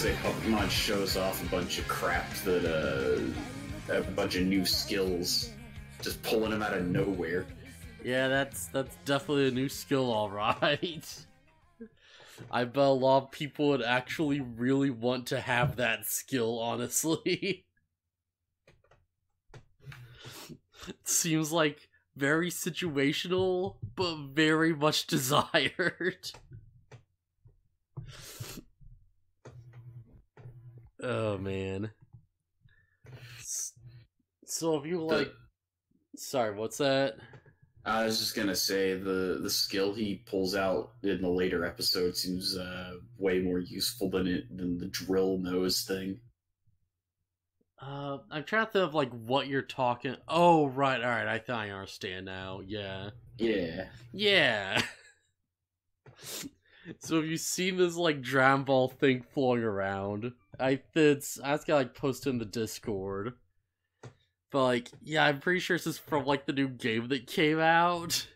say Pokemon shows off a bunch of crap that, a bunch of new skills, just pulling them out of nowhere. Yeah, that's definitely a new skill, alright. I bet a lot of people would actually really want to have that skill, honestly. It seems like very situational, but very much desired. Oh, man. So if you like... Sorry, what's that? I was just gonna say the skill he pulls out in the later episode seems way more useful than the drill nose thing. I'm trying to think of like what you're talking. Oh, right, alright, I think I understand now. Yeah. Yeah. Yeah. So have you seen this like Dragon Ball thing flowing around? I was gonna like post it in the Discord. But like, yeah, I'm pretty sure this is from like the new game that came out.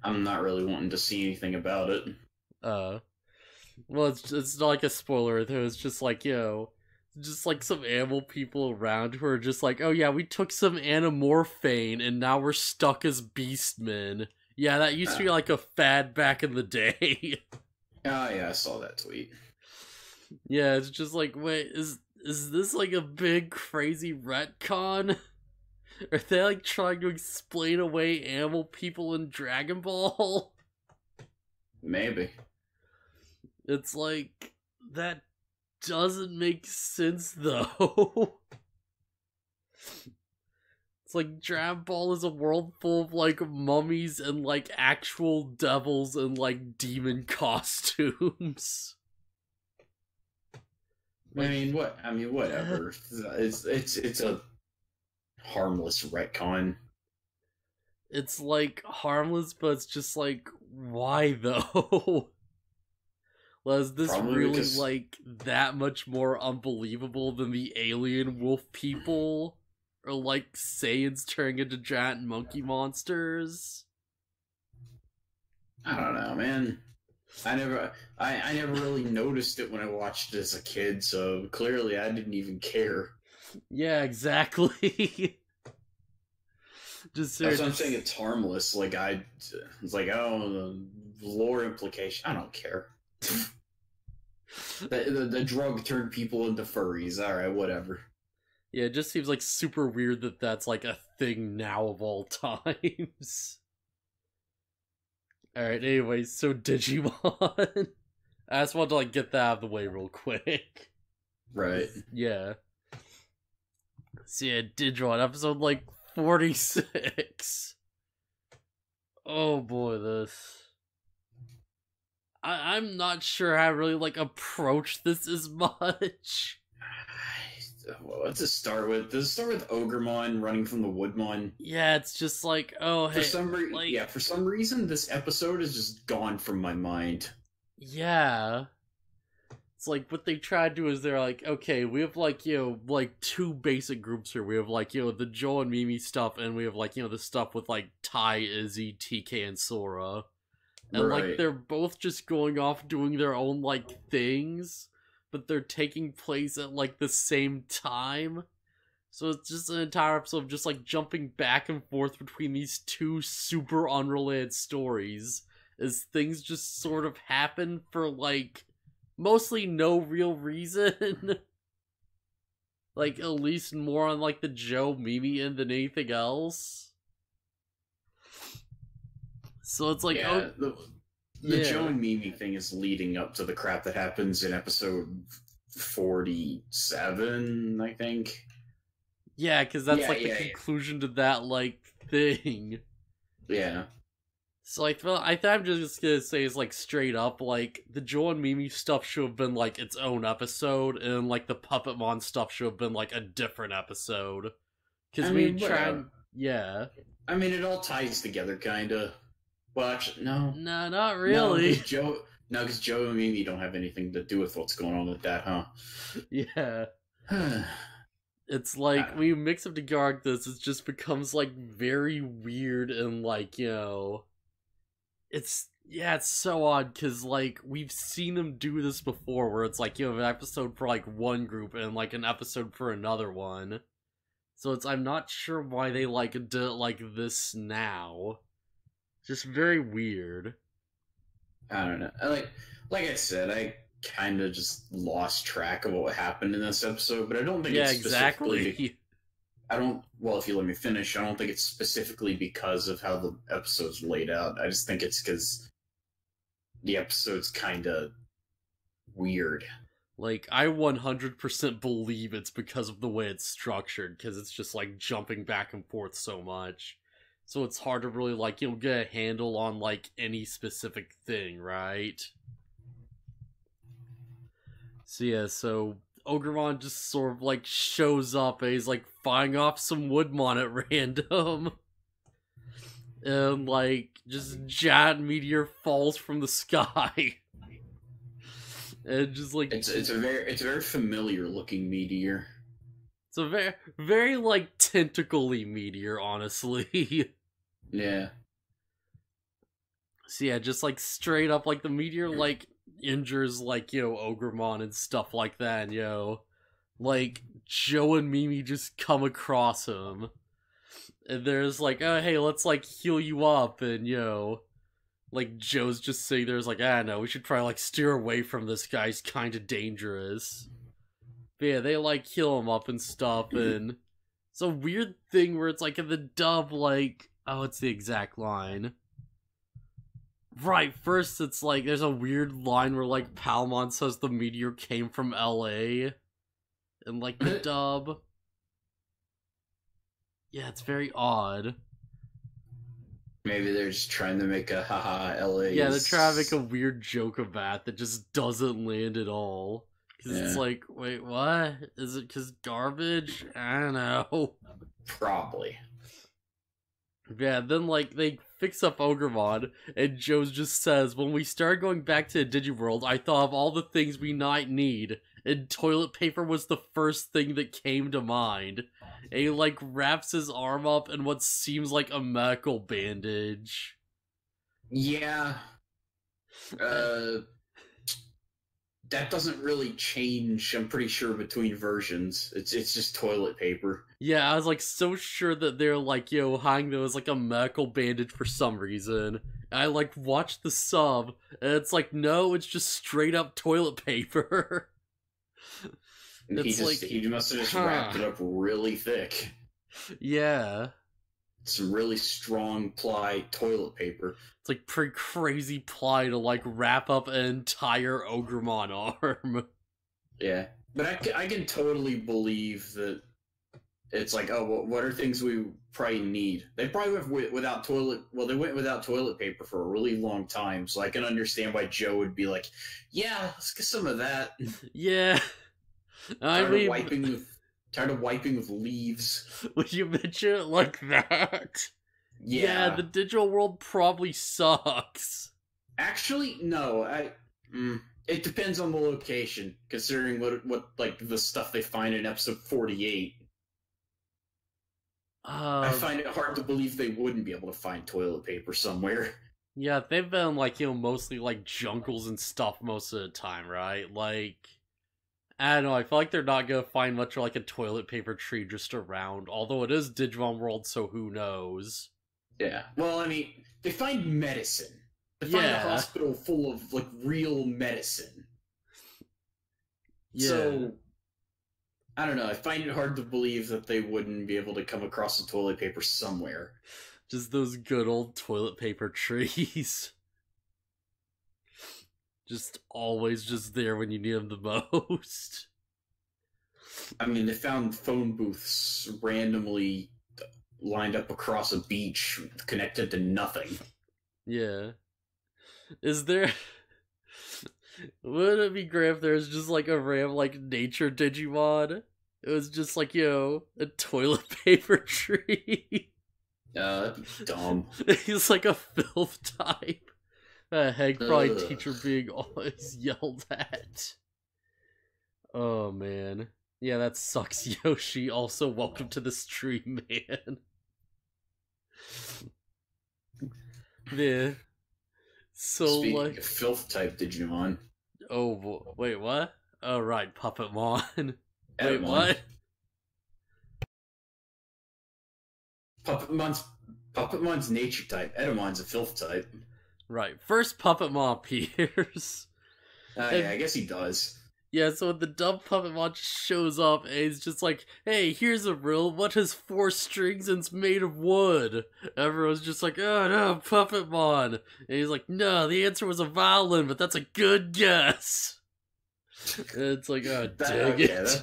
I'm not really wanting to see anything about it. Well, it's not like a spoiler though. It's just like, just like some animal people around who are just like, oh yeah, we took some Animorphine and now we're stuck as Beastmen. Yeah, that used to be like a fad back in the day. Oh yeah, I saw that tweet. Yeah, it's just like, wait, is this like a big crazy retcon? Are they like trying to explain away animal people in Dragon Ball? Maybe. It's like, that doesn't make sense though. It's like Dragon Ball is a world full of like mummies and like actual devils and like demon costumes. I mean, whatever. It's a harmless retcon. It's like harmless, but it's just like, why though? Was this Probably really because... like that much more unbelievable than the alien wolf people? Or like Saiyans turning into giant monkey monsters? I don't know, man. I never really noticed it when I watched it as a kid, so clearly I didn't even care. Yeah, exactly. Just That's what I'm saying. It's harmless. Like it's like, oh, the lore implication. I don't care. the drug turned people into furries. All right, whatever. Yeah, it just seems like super weird that that's like a thing now of all times. Alright, anyways, so Digimon. I just wanted to like get that out of the way real quick. Right. Yeah. So yeah, Digimon, episode like 46. Oh boy, this. I'm not sure how to really like approach this as much. What's it start with? Does it start with Ogremon running from the Woodmon? Yeah, it's just like, oh, hey. For some reason, this episode is just gone from my mind. Yeah. It's like, what they try to do is they're like, okay, we have like, like two basic groups here. We have like, the Joe and Mimi stuff, and we have like, the stuff with like Tai, Izzy, TK, and Sora. And right. like, they're both just going off doing their own like things, but they're taking place at like the same time. So it's just an entire episode of just like jumping back and forth between these two super unrelated stories as things just sort of happen for like mostly no real reason. Like at least more on like the Joe Mimi end than anything else. So it's like, yeah, the Joe and Mimi thing is leading up to the crap that happens in episode 47, I think. Yeah, because that's the conclusion to that like thing. Yeah. So like, I think I'm just gonna say is like straight up, like the Joe and Mimi stuff should have been like its own episode, and like the Puppetmon stuff should have been like a different episode. Because yeah. I mean, it all ties together, kinda. Well, actually, no. No, not really. No, because Joe and Mimi don't have anything to do with what's going on with that, huh? Yeah. It's like, when you mix up together this, it just becomes, like, very weird and, like, it's so odd because like we've seen them do this before, where it's like you have an episode for like one group and like an episode for another one. So I'm not sure why they like did it like this now. Just very weird. I don't know. Like I said, I kind of just lost track of what happened in this episode, but I don't think Yeah, it's specifically. exactly. I don't. Well, if you let me finish, I don't think it's specifically because of how the episode's laid out. I just think it's because the episode's kind of weird. Like, I 100% believe it's because of the way it's structured, because it's just, like, jumping back and forth so much. So it's hard to really, like, get a handle on, like, any specific thing, right? So yeah, so Ogremon just sort of, like, shows up and he's, like, firing off some Woodmon at random. And, like, just giant meteor falls from the sky. And just like it's a very familiar looking meteor. It's a very like tentacly meteor, honestly. Yeah. So yeah, just like straight up like the meteor like injures like Ogremon and stuff like that. And, like Joe and Mimi just come across him, and there's like, oh hey, let's like heal you up, and like, Joe's just sitting there, like, no, we should probably, like, steer away from this guy, he's kinda dangerous. But yeah, they, like, heal him up and stuff, and it's a weird thing where it's, like, in the dub, like, oh, it's the exact line. Right, first it's, like, there's a weird line where, like, Palmon says the meteor came from LA, in, like, the dub. Yeah, it's very odd. Maybe they're just trying to make a haha LA. Yeah, they're trying to make a weird joke of that just doesn't land at all. Because it's like, wait, what? Is it because garbage? I don't know. Probably. Yeah, then like they fix up Ogremon, and Joe just says, when we started going back to the Digiworld, I thought of all the things we might need, and toilet paper was the first thing that came to mind. And he, like, wraps his arm up in what seems like a medical bandage. Yeah. That doesn't really change, I'm pretty sure, between versions. It's just toilet paper. Yeah, I was, like, so sure that they're, like, hiding those, like, a medical bandage for some reason. And I, like, watched the sub, and it's like, no, it's just straight up toilet paper. He must have just wrapped it up really thick. Yeah. Some really strong ply toilet paper. It's like pretty crazy ply to like wrap up an entire Ogremon arm. Yeah. But I can totally believe that it's like, oh, well, what are things we probably need? They probably went without toilet... Well, they went without toilet paper for a really long time, so I can understand why Joe would be like, yeah, let's get some of that. Yeah. Tired of wiping with leaves. Would you mention it like that? Yeah, the digital world probably sucks. Actually, no. It depends on the location, considering what like the stuff they find in episode 48. I find it hard to believe they wouldn't be able to find toilet paper somewhere. Yeah, they've been like mostly like jungles and stuff most of the time, right? Like, I don't know, I feel like they're not gonna find much of like a toilet paper tree just around, although it is Digimon World, so who knows. Yeah, well, I mean, they find medicine. They find a hospital full of, like, real medicine. Yeah. So, I don't know, I find it hard to believe that they wouldn't be able to come across the toilet paper somewhere. Just those good old toilet paper trees. Just always just there when you need them the most. I mean, they found phone booths randomly lined up across a beach connected to nothing. Yeah. Is there... Wouldn't it be great if there was just like a random like nature Digimon? It was just like, a toilet paper tree. That'd be dumb. He's like a filth type. Heck, probably teacher being always yelled at. Oh man. Yeah, that sucks, Yoshi. Also, welcome to the stream, man. Yeah. So, Speaking like... of filth type Digimon, Oh, wait, what? Oh, right, Puppetmon. Wait, Edamon. what? Puppetmon's Puppetmon's nature type. Edamon's a filth type. Right, first Puppetmon appears. Yeah, I guess he does. Yeah, so when the dumb Puppetmon just shows up, and he's just like, hey, here's a riddle, what has 4 strings and's made of wood? Everyone's just like, oh no, Puppetmon. And he's like, no, the answer was a violin, but that's a good guess. And it's like, oh, dang it.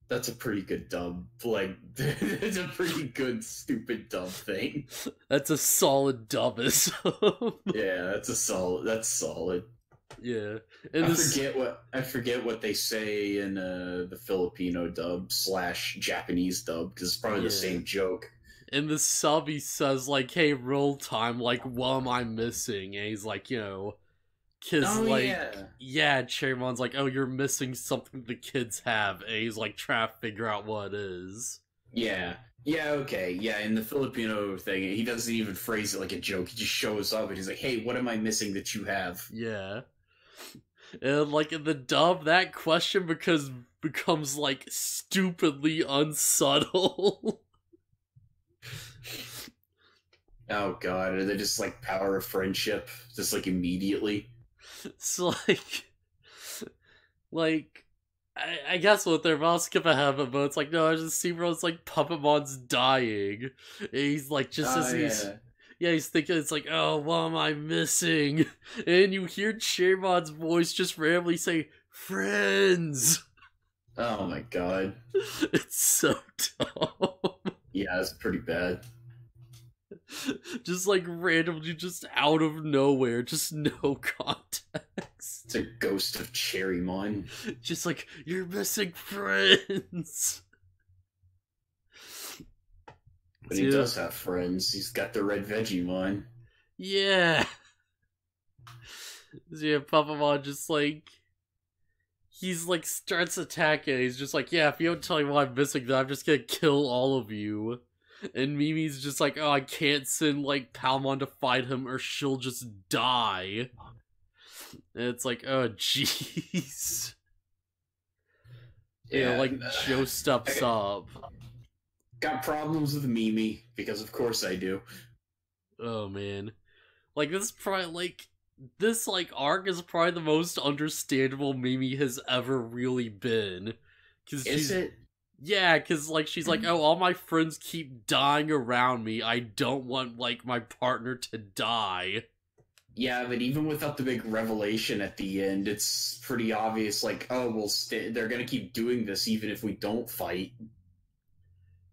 That's a pretty good dumb, like, it's a pretty good stupid dumb thing. That's a solid dumbism. Yeah, that's solid. Yeah. And I forget what they say in the Filipino dub / Japanese dub, because it's probably the same joke. In the sub, he says, like, hey, roll time, like, what am I missing? And he's like, you know, cause, yeah, Cherrymon's like, oh, you're missing something the kids have, and he's like, trying to figure out what it is. Yeah, okay, yeah, in the Filipino thing, he doesn't even phrase it like a joke, he just shows up and he's like, hey, what am I missing that you have? Yeah. And, like, in the dub, that question becomes, like, stupidly unsubtle. Oh god, are they just, like, power of friendship? Just, like, immediately? It's like, I guess what they're about to skip ahead of it, but it's like, no, I just see where it's like, Puppetmon's dying. And he's like, just as he's... Yeah, he's thinking, it's like, oh, what am I missing? And you hear Cherrymon's voice just randomly say, friends! Oh my god. It's so dumb. Yeah, it's pretty bad. Just like randomly, just out of nowhere, just no context. It's a ghost of Cherrymon. Just like, you're missing friends! But he does have friends. He's got the red Vegemon. Yeah. So yeah, Puppetmon just like... He's like, starts attacking. He's just like, yeah, if you don't tell me what I'm missing, then I'm just gonna kill all of you. And Mimi's just like, oh, I can't send like Palmon to fight him or she'll just die. And it's like, oh, jeez. Yeah, like, Joe steps up. Got problems with Mimi, because of course I do. Oh, man. Like, this is probably, like... This, like, arc is probably the most understandable Mimi has ever really been. Is it? Yeah, because, like, she's like, oh, all my friends keep dying around me. I don't want, like, my partner to die. Yeah, but even without the big revelation at the end, it's pretty obvious, like, oh, well, they're gonna keep doing this even if we don't fight.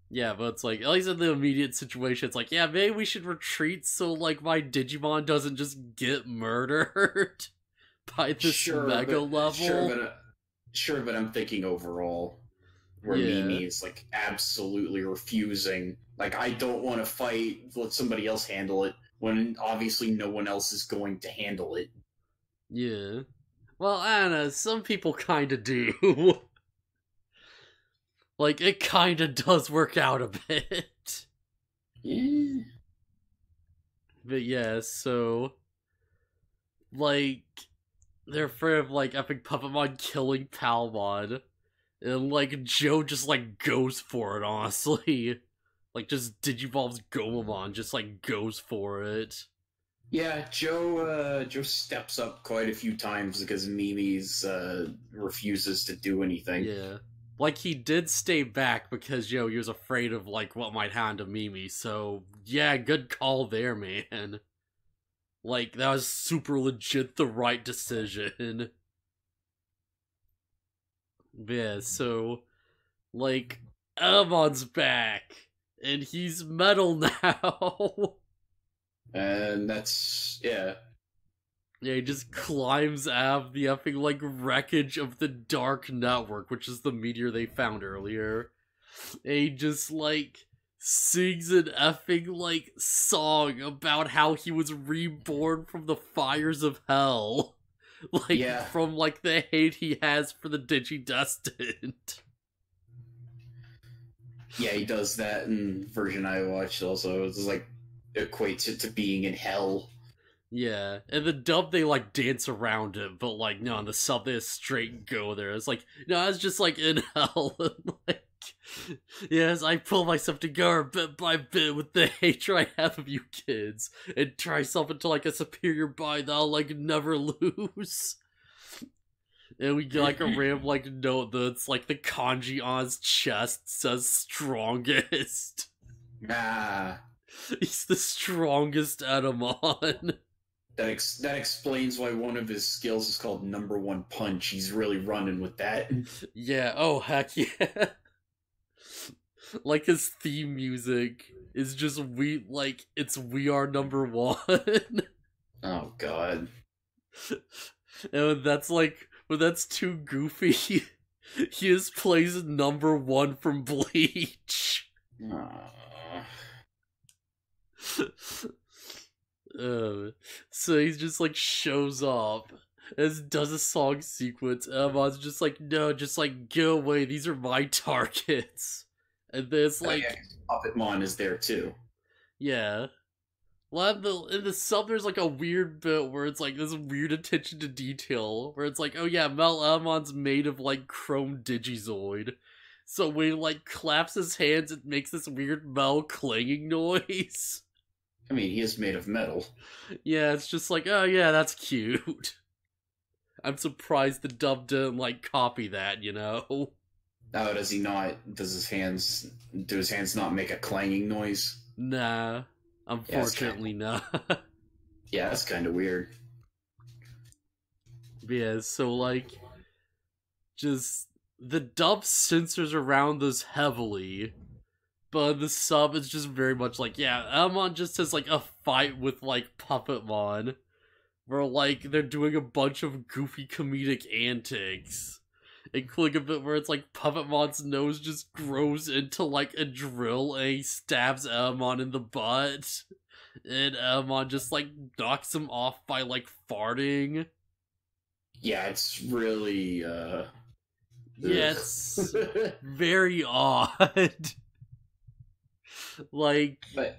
Yeah, but it's like, at least in the immediate situation, it's like, yeah, maybe we should retreat so, like, my Digimon doesn't just get murdered by this mega level. Sure, but I'm thinking overall, where Mimi is, like, absolutely refusing. Like, I don't want to fight, let somebody else handle it, when obviously no one else is going to handle it. Yeah. Well, I don't know, some people kinda do. Like, it kinda does work out a bit. Yeah. But yeah, so... Like, they're afraid of, like, Epic Puppetmon killing Palmon. And, like, Joe just, like, goes for it, honestly. Like, just Digivolves Gomamon, just, like, goes for it. Yeah, Joe steps up quite a few times because Mimi's, refuses to do anything. Yeah. Like, he did stay back because, he was afraid of, like, what might happen to Mimi, so, yeah, good call there, man. Like, that was super legit the right decision. Yeah, so, like, Emon's back, and he's metal now. And that's, yeah. Yeah, he just climbs out of the effing, like, wreckage of the Dark Network, which is the meteor they found earlier. And he just, like, sings an effing, like, song about how he was reborn from the fires of hell. Like, from, like, the hate he has for the Digidestined. Yeah, he does that in the version I watched also. It's like, equates it to being in hell. Yeah, and the dub they like dance around it, but like no, in the sub they just straight go there. It's like no, it's just like in hell. And, like yes, I pull myself together bit by bit with the hatred I have of you kids, and try myself into like a superior body that I'll like never lose. And we get like a random like note that's like the kanji on his chest says strongest. Ah, He's the strongest Edamon. that explains why one of his skills is called number one punch. He's really running with that. Yeah, oh heck yeah. Like his theme music is just we are number one. Oh god. And that's like when that's too goofy. He just plays number one from Bleach. So he's just like shows up as does a song sequence. Emon's just like, no, just like go away. These are my targets. And then it's like, Puppetmon is there too. Yeah. Well, in the sub, there's like a weird bit where it's like this weird attention to detail, where it's like, oh yeah, Mel Emon's made of like chrome Digizoid. So when he like claps his hands, it makes this weird Mel clanging noise. I mean, he is made of metal. Yeah, it's just like, oh yeah, that's cute. I'm surprised the dub didn't like copy that, you know? Oh, does he not? Do his hands not make a clanging noise? Nah. Unfortunately, not. Yeah, that's kind of weird. Yeah, so, like, just, the dub censors around this heavily, but the sub is just very much like, yeah, Elmon just has, like, a fight with, like, Puppetmon, where, like, they're doing a bunch of goofy comedic antics, including a bit where it's like Puppetmon's nose just grows into like a drill and he stabs Elmon in the butt. And Elmon just like knocks him off by like farting. Yeah, it's really yeah, it's very odd. Like but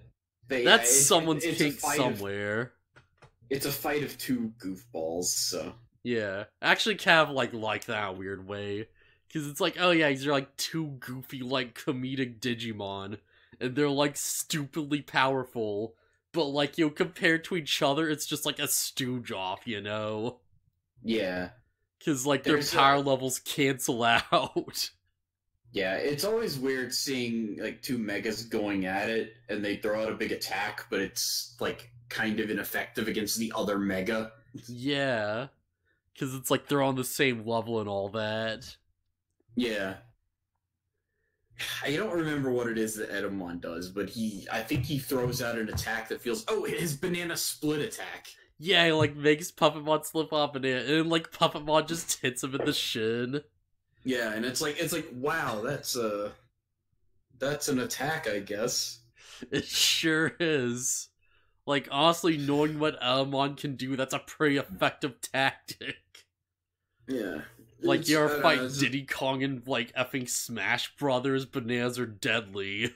that's someone's kink somewhere. It's a fight of two goofballs, so yeah, actually kind of like that weird way. Because it's like, oh yeah, these are like two goofy, like, comedic Digimon. And they're like stupidly powerful. But like, you know, compared to each other, it's just like a stooge off, you know? Yeah. Because like their power levels cancel out. Yeah, it's always weird seeing like two megas going at it and they throw out a big attack, but it's like kind of ineffective against the other mega. Yeah. Because it's like they're on the same level and all that. Yeah. I don't remember what it is that Edamon does, but I think he throws out an attack that feels, his banana split attack. Yeah, he like makes Puppetmon slip off and like Puppetmon just hits him in the shin. Yeah, and it's like wow, that's an attack, I guess. It sure is. Like, honestly, knowing what Leomon can do, that's a pretty effective tactic. Yeah. Like, you ever fight Diddy Kong and, like, effing Smash Brothers, bananas are deadly.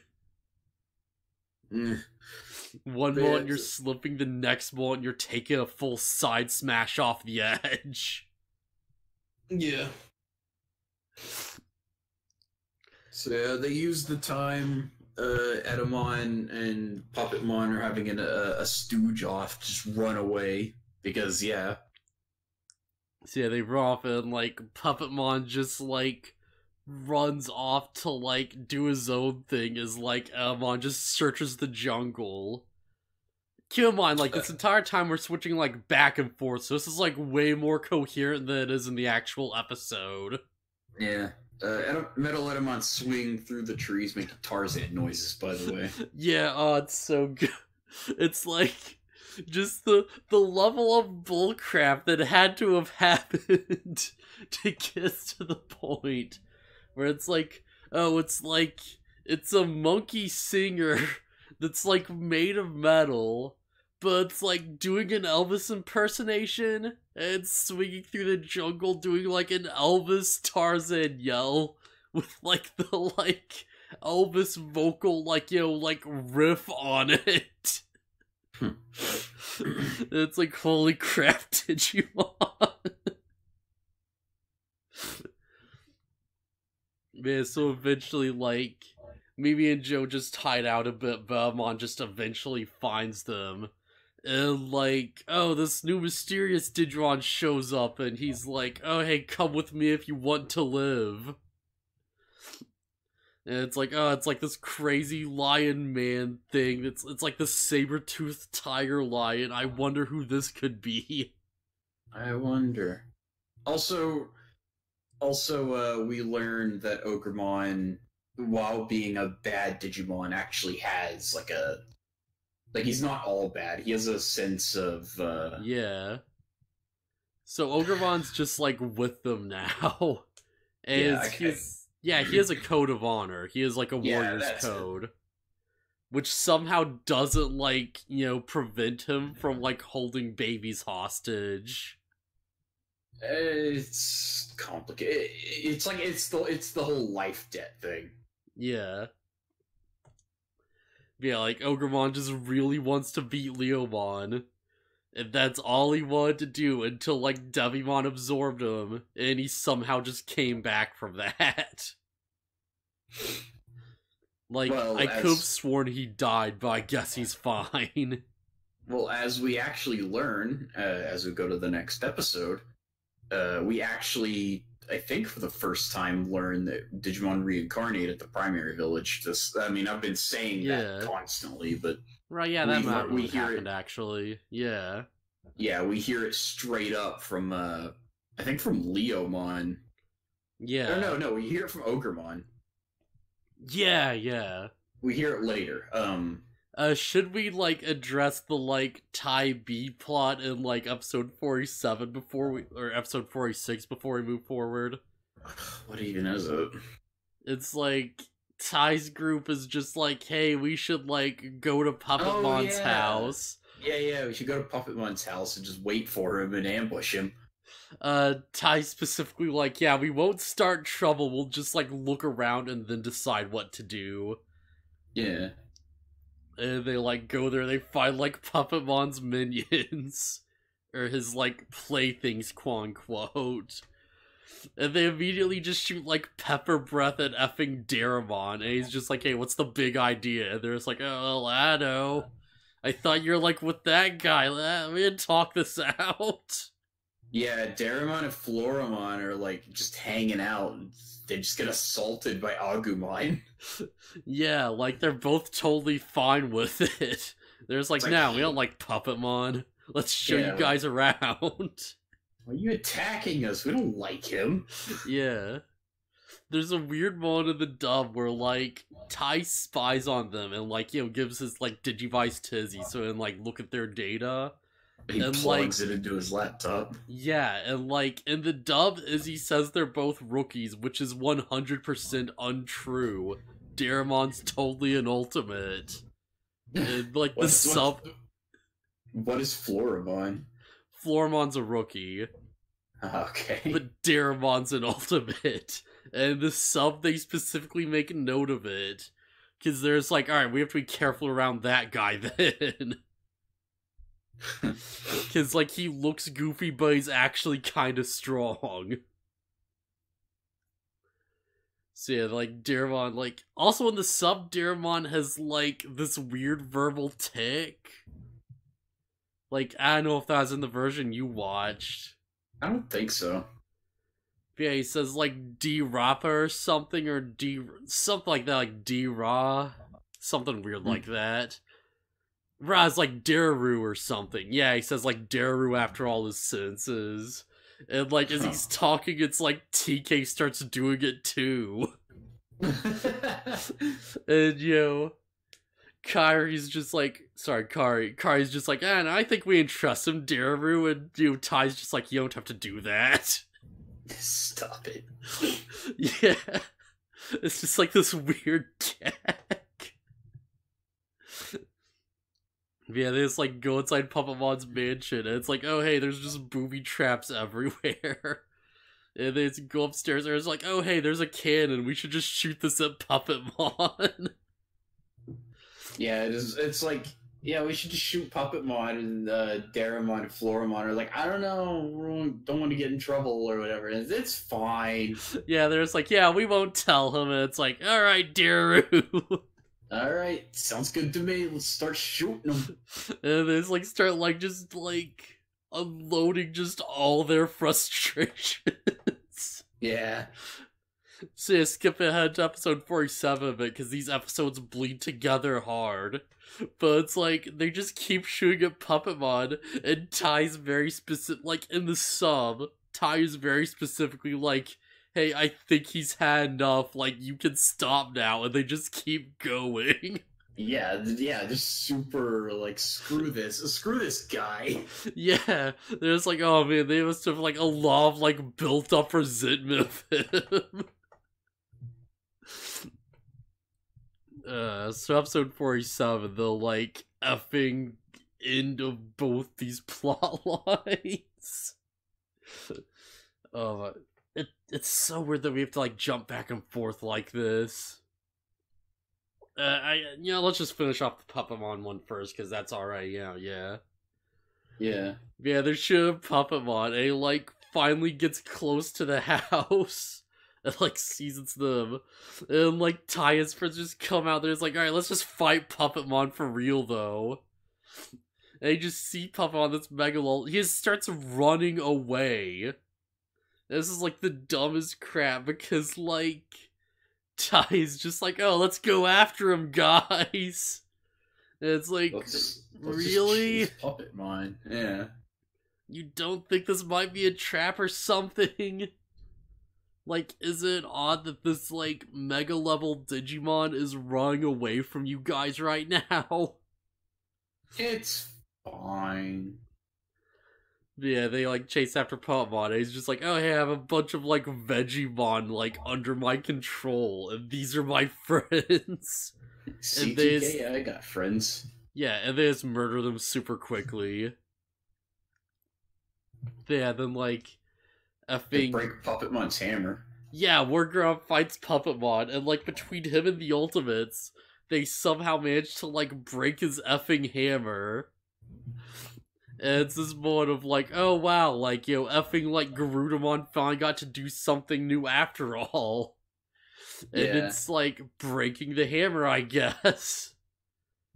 One moment you're slipping, the next moment you're taking a full side smash off the edge. Yeah. So, yeah, they use the time Edamon and Puppetmon are having a stooge off, just run away, because, yeah. So yeah, they run off and, like, Puppetmon just, like, runs off to, like, do his own thing as, like, Edamon just searches the jungle. Keep in mind, like, this entire time we're switching, like, back and forth, so this is, like, way more coherent than it is in the actual episode. Yeah. Metal Edamon swing through the trees making Tarzan noises, by the way. Yeah, oh, it's so good. It's, like... just the level of bullcrap that had to have happened to get us to the point where it's like, oh, it's a monkey singer that's like made of metal, but it's like doing an Elvis impersonation and swinging through the jungle doing like an Elvis Tarzan yell with like the like Elvis vocal like, you know, like riff on it. It's like, holy crap, Digimon. Man, so eventually, like, Mimi and Joe just hide out a bit, Belmont just eventually finds them. And, like, oh, this new mysterious Digimon shows up, and he's like, oh, hey, come with me if you want to live. And it's like, oh, it's like this crazy lion man thing. It's like the saber-toothed tiger lion. I wonder who this could be. I wonder. Also, we learned that Ogremon, while being a bad Digimon, actually has he's not all bad. He has a sense of Yeah. So Ogremon's just like with them now. And Yeah, okay. he has a code of honor. He has like a warrior's code. Which somehow doesn't, like, you know, prevent him from, like, holding babies hostage. It's complicated. It's like it's the whole life debt thing. Yeah. Yeah, like, Ogremon just really wants to beat Leomon. And that's all he wanted to do until, like, Devimon absorbed him. And he somehow just came back from that. Like, Well, I could have sworn he died, but I guess he's fine. Well, as we actually learn, as we go to the next episode, we actually, I think for the first time, learn that Digimon reincarnate at the primary village. I've been saying that constantly, but... Right, yeah, that might really happened, actually. Yeah. Yeah, we hear it straight up from, I think from Leomon. Yeah. No, we hear it from Ogremon. Yeah. We hear it later. Should we, like, address the, like, Tai B plot in, like, episode 47 or episode 46 before we move forward? What even is it? It's, like, Tai's group is just like, hey, we should, like, go to Puppetmon's house. Yeah, we should go to Puppetmon's house and just wait for him and ambush him. Tai specifically like, yeah, we won't start trouble, we'll just, like, look around and then decide what to do. Yeah. And they, like, go there, they find, like, Puppetmon's minions. Or his, like, playthings, quote-unquote. And they immediately just shoot, like, pepper breath at effing Daramon. And he's just like, hey, what's the big idea? And they're just like, oh, I know. I thought you're, like, with that guy. Let me talk this out. Yeah, Daramon and Floramon are, like, just hanging out. They just get assaulted by Agumon. Yeah, like, they're both totally fine with it. They're just like, no, we don't like Puppetmon. Let's show you guys around. Why are you attacking us? We don't like him. Yeah. There's a weird moment in the dub where, like, Tai spies on them and, like, you know, gives his, like, Digivice to Izzy so and, like, look at their data. He plugs it into his laptop. Yeah, and, like, in the dub, Izzy says they're both rookies, which is 100% untrue. Daramon's totally an ultimate. And, like, the sub... What is Floramon? Floramon's a rookie. Okay. But Daramon's an ultimate. And the sub, they specifically make a note of it. Because there's like, alright, we have to be careful around that guy then. Because, like, he looks goofy, but he's actually kind of strong. So yeah, like, Daramon, like... Also in the sub, Daramon has, like, this weird verbal tick. Like, I don't know if that's in the version you watched. I don't think so. Yeah, he says, like, D-Rappa or something, or something like that, like D-Ra. Something weird like that. Ra's like Daru or something. Yeah, he says, like, Daru after all his senses. And, like, as he's talking, it's like TK starts doing it too. And, you know, Kari's just like, sorry, Kari's just like, and I think we entrust him, Daru, and, you know, Tai's just like, you don't have to do that. Stop it. Yeah. It's just like this weird gag. Yeah, they just, like, go inside Puppetmon's mansion, and it's like, oh, hey, there's just booby traps everywhere. And they just go upstairs, and it's like, oh, hey, there's a cannon, we should just shoot this at Puppetmon. Yeah, it's like, yeah, we should just shoot Puppetmon and Daramon and Floramon are like, I don't know, we don't want to get in trouble or whatever. And it's fine. Yeah, there's like, yeah, we won't tell him. And it's like, all right, Daru. All right, sounds good to me. Let's start shooting them. And they just like start like just like unloading just all their frustrations. Yeah. So yeah, skip ahead to episode 47 of it, because these episodes bleed together hard. But it's like, they just keep shooting at Puppetmon, and Ty's very specific, like, in the sub, Ty is very specifically like, hey, I think he's had enough, like, you can stop now, and they just keep going. Yeah, just super, like, screw this guy. Yeah, they're just like, oh man, they must have, like, a lot of, like, built up resentment of him. So episode 47, the, like, effing end of both these plot lines. It's so weird that we have to, like, jump back and forth like this. Let's just finish off the Puppetmon one first, because that's alright, yeah. Yeah. Yeah, they're shooting Puppetmon, and he, like, finally gets close to the house. And, like, seasons them. And, like, Ty and his friends just come out there. It's like, alright, let's just fight Puppetmon for real, though. And you just see Puppetmon, this megalol. He just starts running away. And this is, like, the dumbest crap, because, like, Ty's just like, oh, let's go after him, guys. And it's like, let's really? just Puppetmon, yeah. You don't think this might be a trap or something? Like, is it odd that this, like, mega-level Digimon is running away from you guys right now? It's fine. Yeah, they, like, chase after Puppetmon, and he's just like, oh, hey, I have a bunch of, like, Vegemon, like, under my control, and these are my friends. CTK, I got friends. Yeah, and they just murder them super quickly. Yeah, then, like, They break Puppetmon's hammer. Yeah, Warground fights Puppetmon, and, like, between him and the Ultimates, they somehow manage to, like, break his effing hammer. And it's this moment of, like, oh wow, like, effing, like, Garudamon finally got to do something new after all. And it's, like, breaking the hammer, I guess.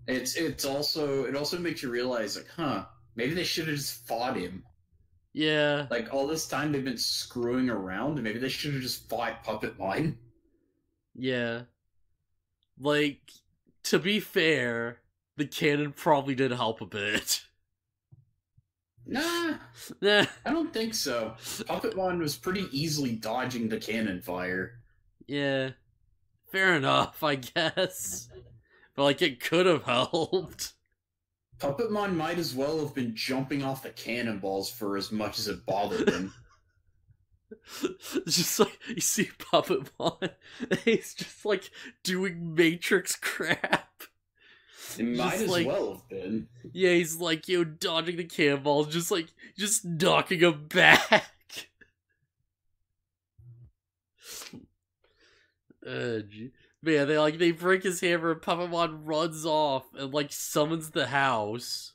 It also makes you realize, like, maybe they should have just fought him. Yeah. Like, all this time they've been screwing around, maybe they should have just fought Puppetmon. Yeah. Like, to be fair, the cannon probably did help a bit. Nah. I don't think so. Puppetmon was pretty easily dodging the cannon fire. Yeah. Fair enough, I guess. But, like, it could have helped. Puppetmon might as well have been jumping off the cannonballs for as much as it bothered him. It's just like, you see Puppetmon, and he's just, like, doing Matrix crap. It might as well have been. Yeah, he's, like, dodging the cannonballs, just knocking him back. But yeah, they break his hammer, and Puppetmon runs off and, like, summons the house.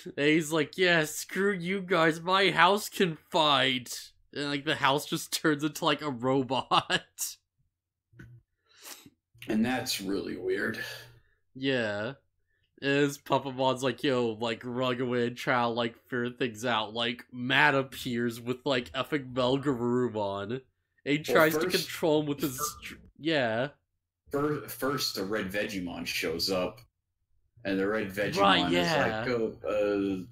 And he's like, yeah, screw you guys, my house can fight. And, like, the house just turns into, like, a robot. And that's really weird. Yeah. As Puppetmon's like, like, run away and try to, like, figure things out. Like, Matt appears with, like, effing Melgarurumon. And he tries to control him with his... Yeah. First, the red Vegemon shows up, and the red Vegemon is like,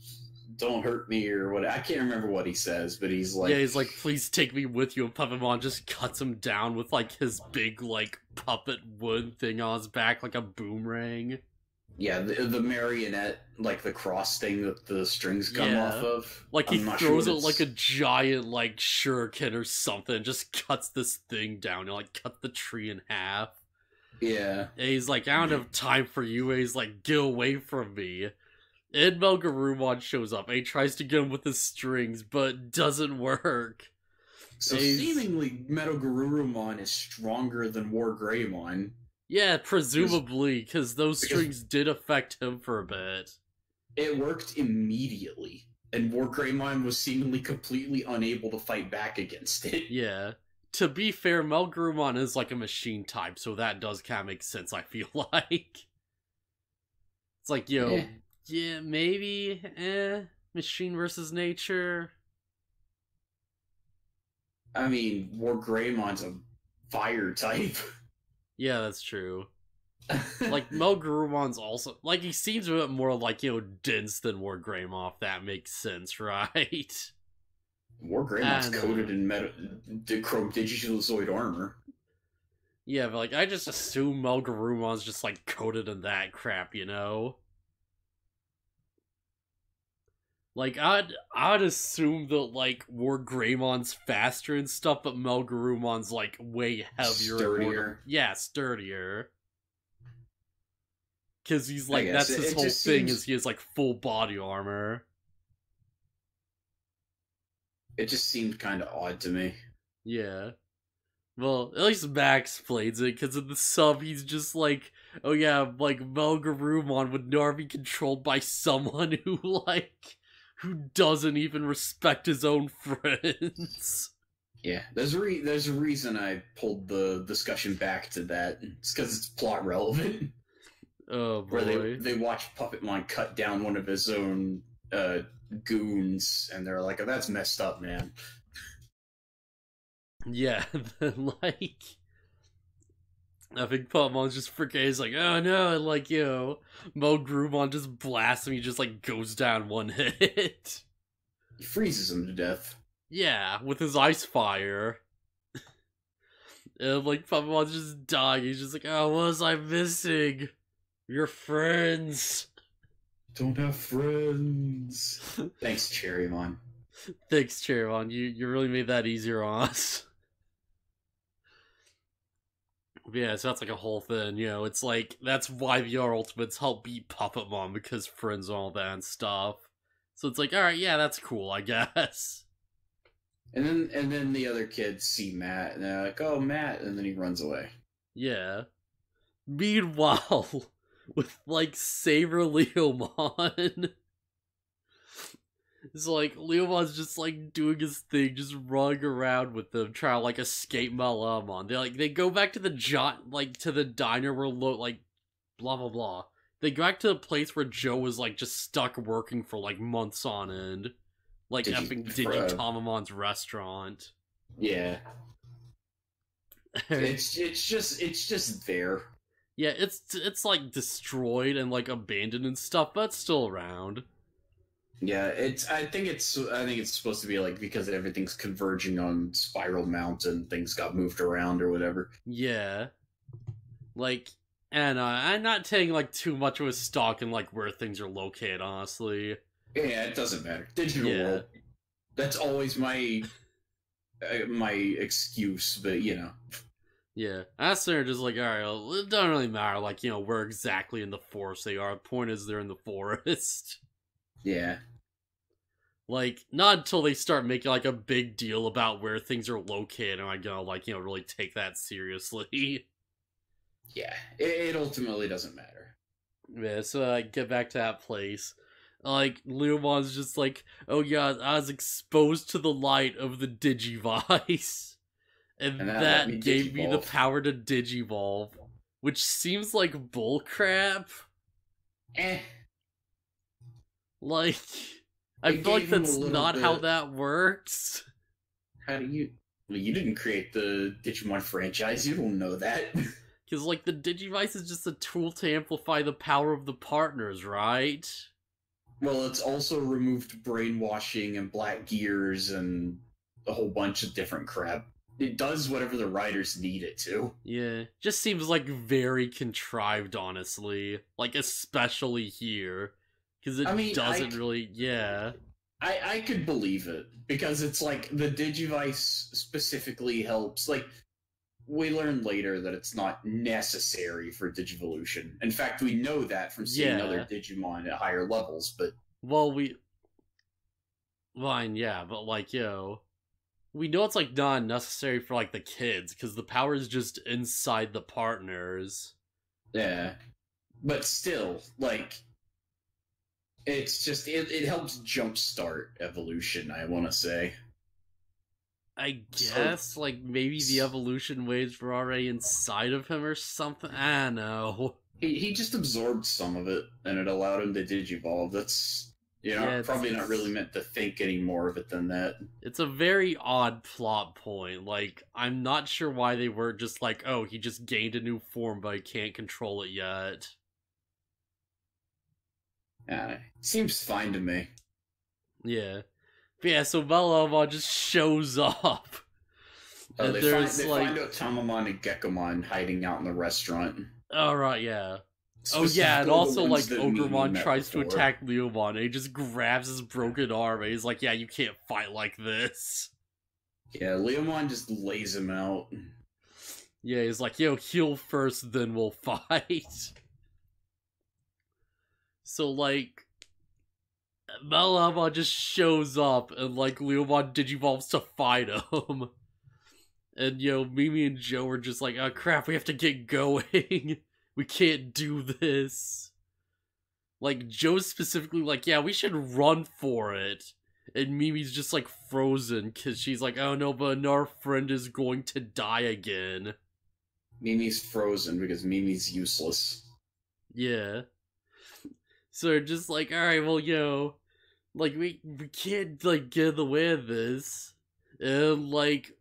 don't hurt me, or what. I can't remember what he says, but he's like... Yeah, he's like, please take me with you, and Puppetmon just cuts him down with, like, his big, like, puppet wood thing on his back, like a boomerang. Yeah, the marionette, like, the cross thing that the strings come off of. Like, he throws it like a giant, like, shuriken or something, just cuts this thing down, and, like, cut the tree in half. Yeah. And he's like, I don't have time for you, and he's like, get away from me. And Melgarurumon shows up, and he tries to get him with his strings, but doesn't work. So seemingly, Melgarurumon is stronger than Wargreymon. Yeah, presumably, because those because strings did affect him for a bit. it worked immediately, and War Greymon was seemingly completely unable to fight back against it. Yeah. To be fair, Melgarumon is like a machine type, so that does kind of make sense, I feel like. It's like, yeah, maybe, machine versus nature. I mean, War Greymon's a fire type. Yeah, that's true. Like, Melgarumon's also, like, he seems a bit more like, dense than War Greymon, if that makes sense, right? War Greymon's coated in chrome Digitalozoid armor. Yeah, but, like, I just assume Melgarumon's just, like, coated in that crap, Like, I'd assume that, like, War Greymon's faster and stuff, but Melgarumon's, like, way heavier. Sturdier. Yeah, sturdier. Because he's, like, that's his whole thing, seems... is he has, like, full body armor. It just seemed kind of odd to me. Yeah. Well, at least Max explains it, because in the sub, he's just like, oh yeah, like, Melgarumon would never be controlled by someone who, like, who doesn't even respect his own friends. Yeah, there's a reason I pulled the discussion back to that. It's because it's plot relevant. Oh boy. Where they watch Puppetmon cut down one of his own goons, and they're like, oh, that's messed up, man. Yeah, like, I think Puppetmon's just freaking, he's like, oh no, and like, Melgarumon just blasts him, he just, like, goes down one hit. He freezes him to death. Yeah, with his ice fire. And, like, Puppetmon's just dying, he's just like, oh, what was I missing? Your friends. Don't have friends. Thanks, Cherrymon. Thanks, Cherrymon. You really made that easier on us. Yeah, so that's like a whole thing, it's like, that's why VR Ultimates help beat Puppetmon, because friends and all that and stuff. So it's like, alright, yeah, that's cool, I guess. And then the other kids see Matt, and they're like, oh, Matt, and then he runs away. Yeah. Meanwhile, with, like, Saber Leomon, it's like, Leomon's just, like, doing his thing, just running around with them, trying to, like, escape Leomon. They go back to the to the diner where, like, blah, blah, blah. They go back to the place where Joe was, like, just stuck working for, like, months on end. Like, effing Digitomamon's restaurant. Yeah. it's just there. Yeah, it's, like, destroyed and, like, abandoned and stuff, but it's still around. Yeah, I think it's supposed to be like, because everything's converging on Spiral Mountain, things got moved around or whatever. Yeah. Like, and I'm not taking, like, too much of a stock in, like, where things are located, honestly. Yeah, it doesn't matter. Digital world. That's always my excuse, but Yeah, that's they're just like, alright, well, it doesn't really matter, like, where exactly in the forest they are. The point is they're in the forest. Yeah. Like, not until they start making, like, a big deal about where things are located am I gonna, like, really take that seriously. Yeah, it ultimately doesn't matter. Yeah, so I get back to that place. Like, Leomon's just like, oh yeah, I was exposed to the light of the Digivice. And that gave me the power to Digivolve. Which seems like bullcrap. Like, I feel like that's not how that works. How do you... Well, you didn't create the Digimon franchise, you don't know that. Because, like, the Digivice is just a tool to amplify the power of the partners, right? Well, it's also removed brainwashing and black gears and a whole bunch of different crap. It does whatever the writers need it to. Yeah, just seems, like, very contrived, honestly. Like, especially here. Because it doesn't really, yeah. I could believe it, because it's like, the Digivice specifically helps, like, we learn later that it's not necessary for Digivolution. In fact, we know that from seeing other Digimon at higher levels, but... Well, Fine, yeah, but, like, we know it's, like, not necessary for, like, the kids, because the power is just inside the partners. Yeah. But still, like, it's just, it helps jumpstart evolution, I want to say. I So, guess, like, maybe the evolution waves were already inside of him or something? I don't know. he just absorbed some of it, and it allowed him to digivolve. That's, Yeah, probably not really meant to think any more of it than that. it's a very odd plot point. Like, I'm not sure why they were just like, oh, he just gained a new form, but he can't control it yet. Yeah, seems fine to me. Yeah. But yeah, so Leomon just shows up. Oh, And they there's find Otamamon and Gekomon hiding out in the restaurant. Oh, right, yeah. Oh, yeah, and Specifically the also, ones like, that Mimi Ogremon met tries to before. attack Leomon, and he just grabs his broken arm, and he's like, yeah, you can't fight like this. Yeah, Leomon just lays him out. Yeah, he's like, yo, heal first, then we'll fight. So, like, Leomon just shows up, and, like, Leomon digivolves to fight him. And, Mimi and Joe are just like, oh crap, we have to get going. We can't do this. Like, Joe's specifically like, yeah, we should run for it. And Mimi's just like frozen, because she's like, oh no, but our friend is going to die again. Mimi's frozen because Mimi's useless. Yeah. So they're just like, alright, well, like, we can't, like, get in the way of this. And, like,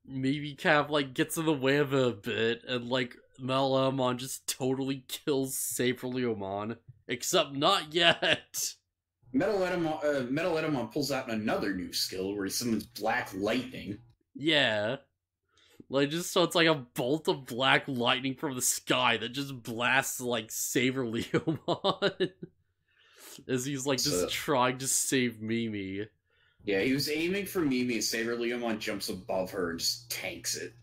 Mimi kind of, like, gets in the way of it a bit, and, like, Leomon just totally kills Saber Leomon. Except not yet. Metal Etemon pulls out another new skill where he summons Black Lightning. Yeah. Like, just so it's like a bolt of black lightning from the sky that just blasts, like, Saber Leomon. As he's, like, just trying to save Mimi. Yeah, he was aiming for Mimi, and Saber Leomon jumps above her and just tanks it.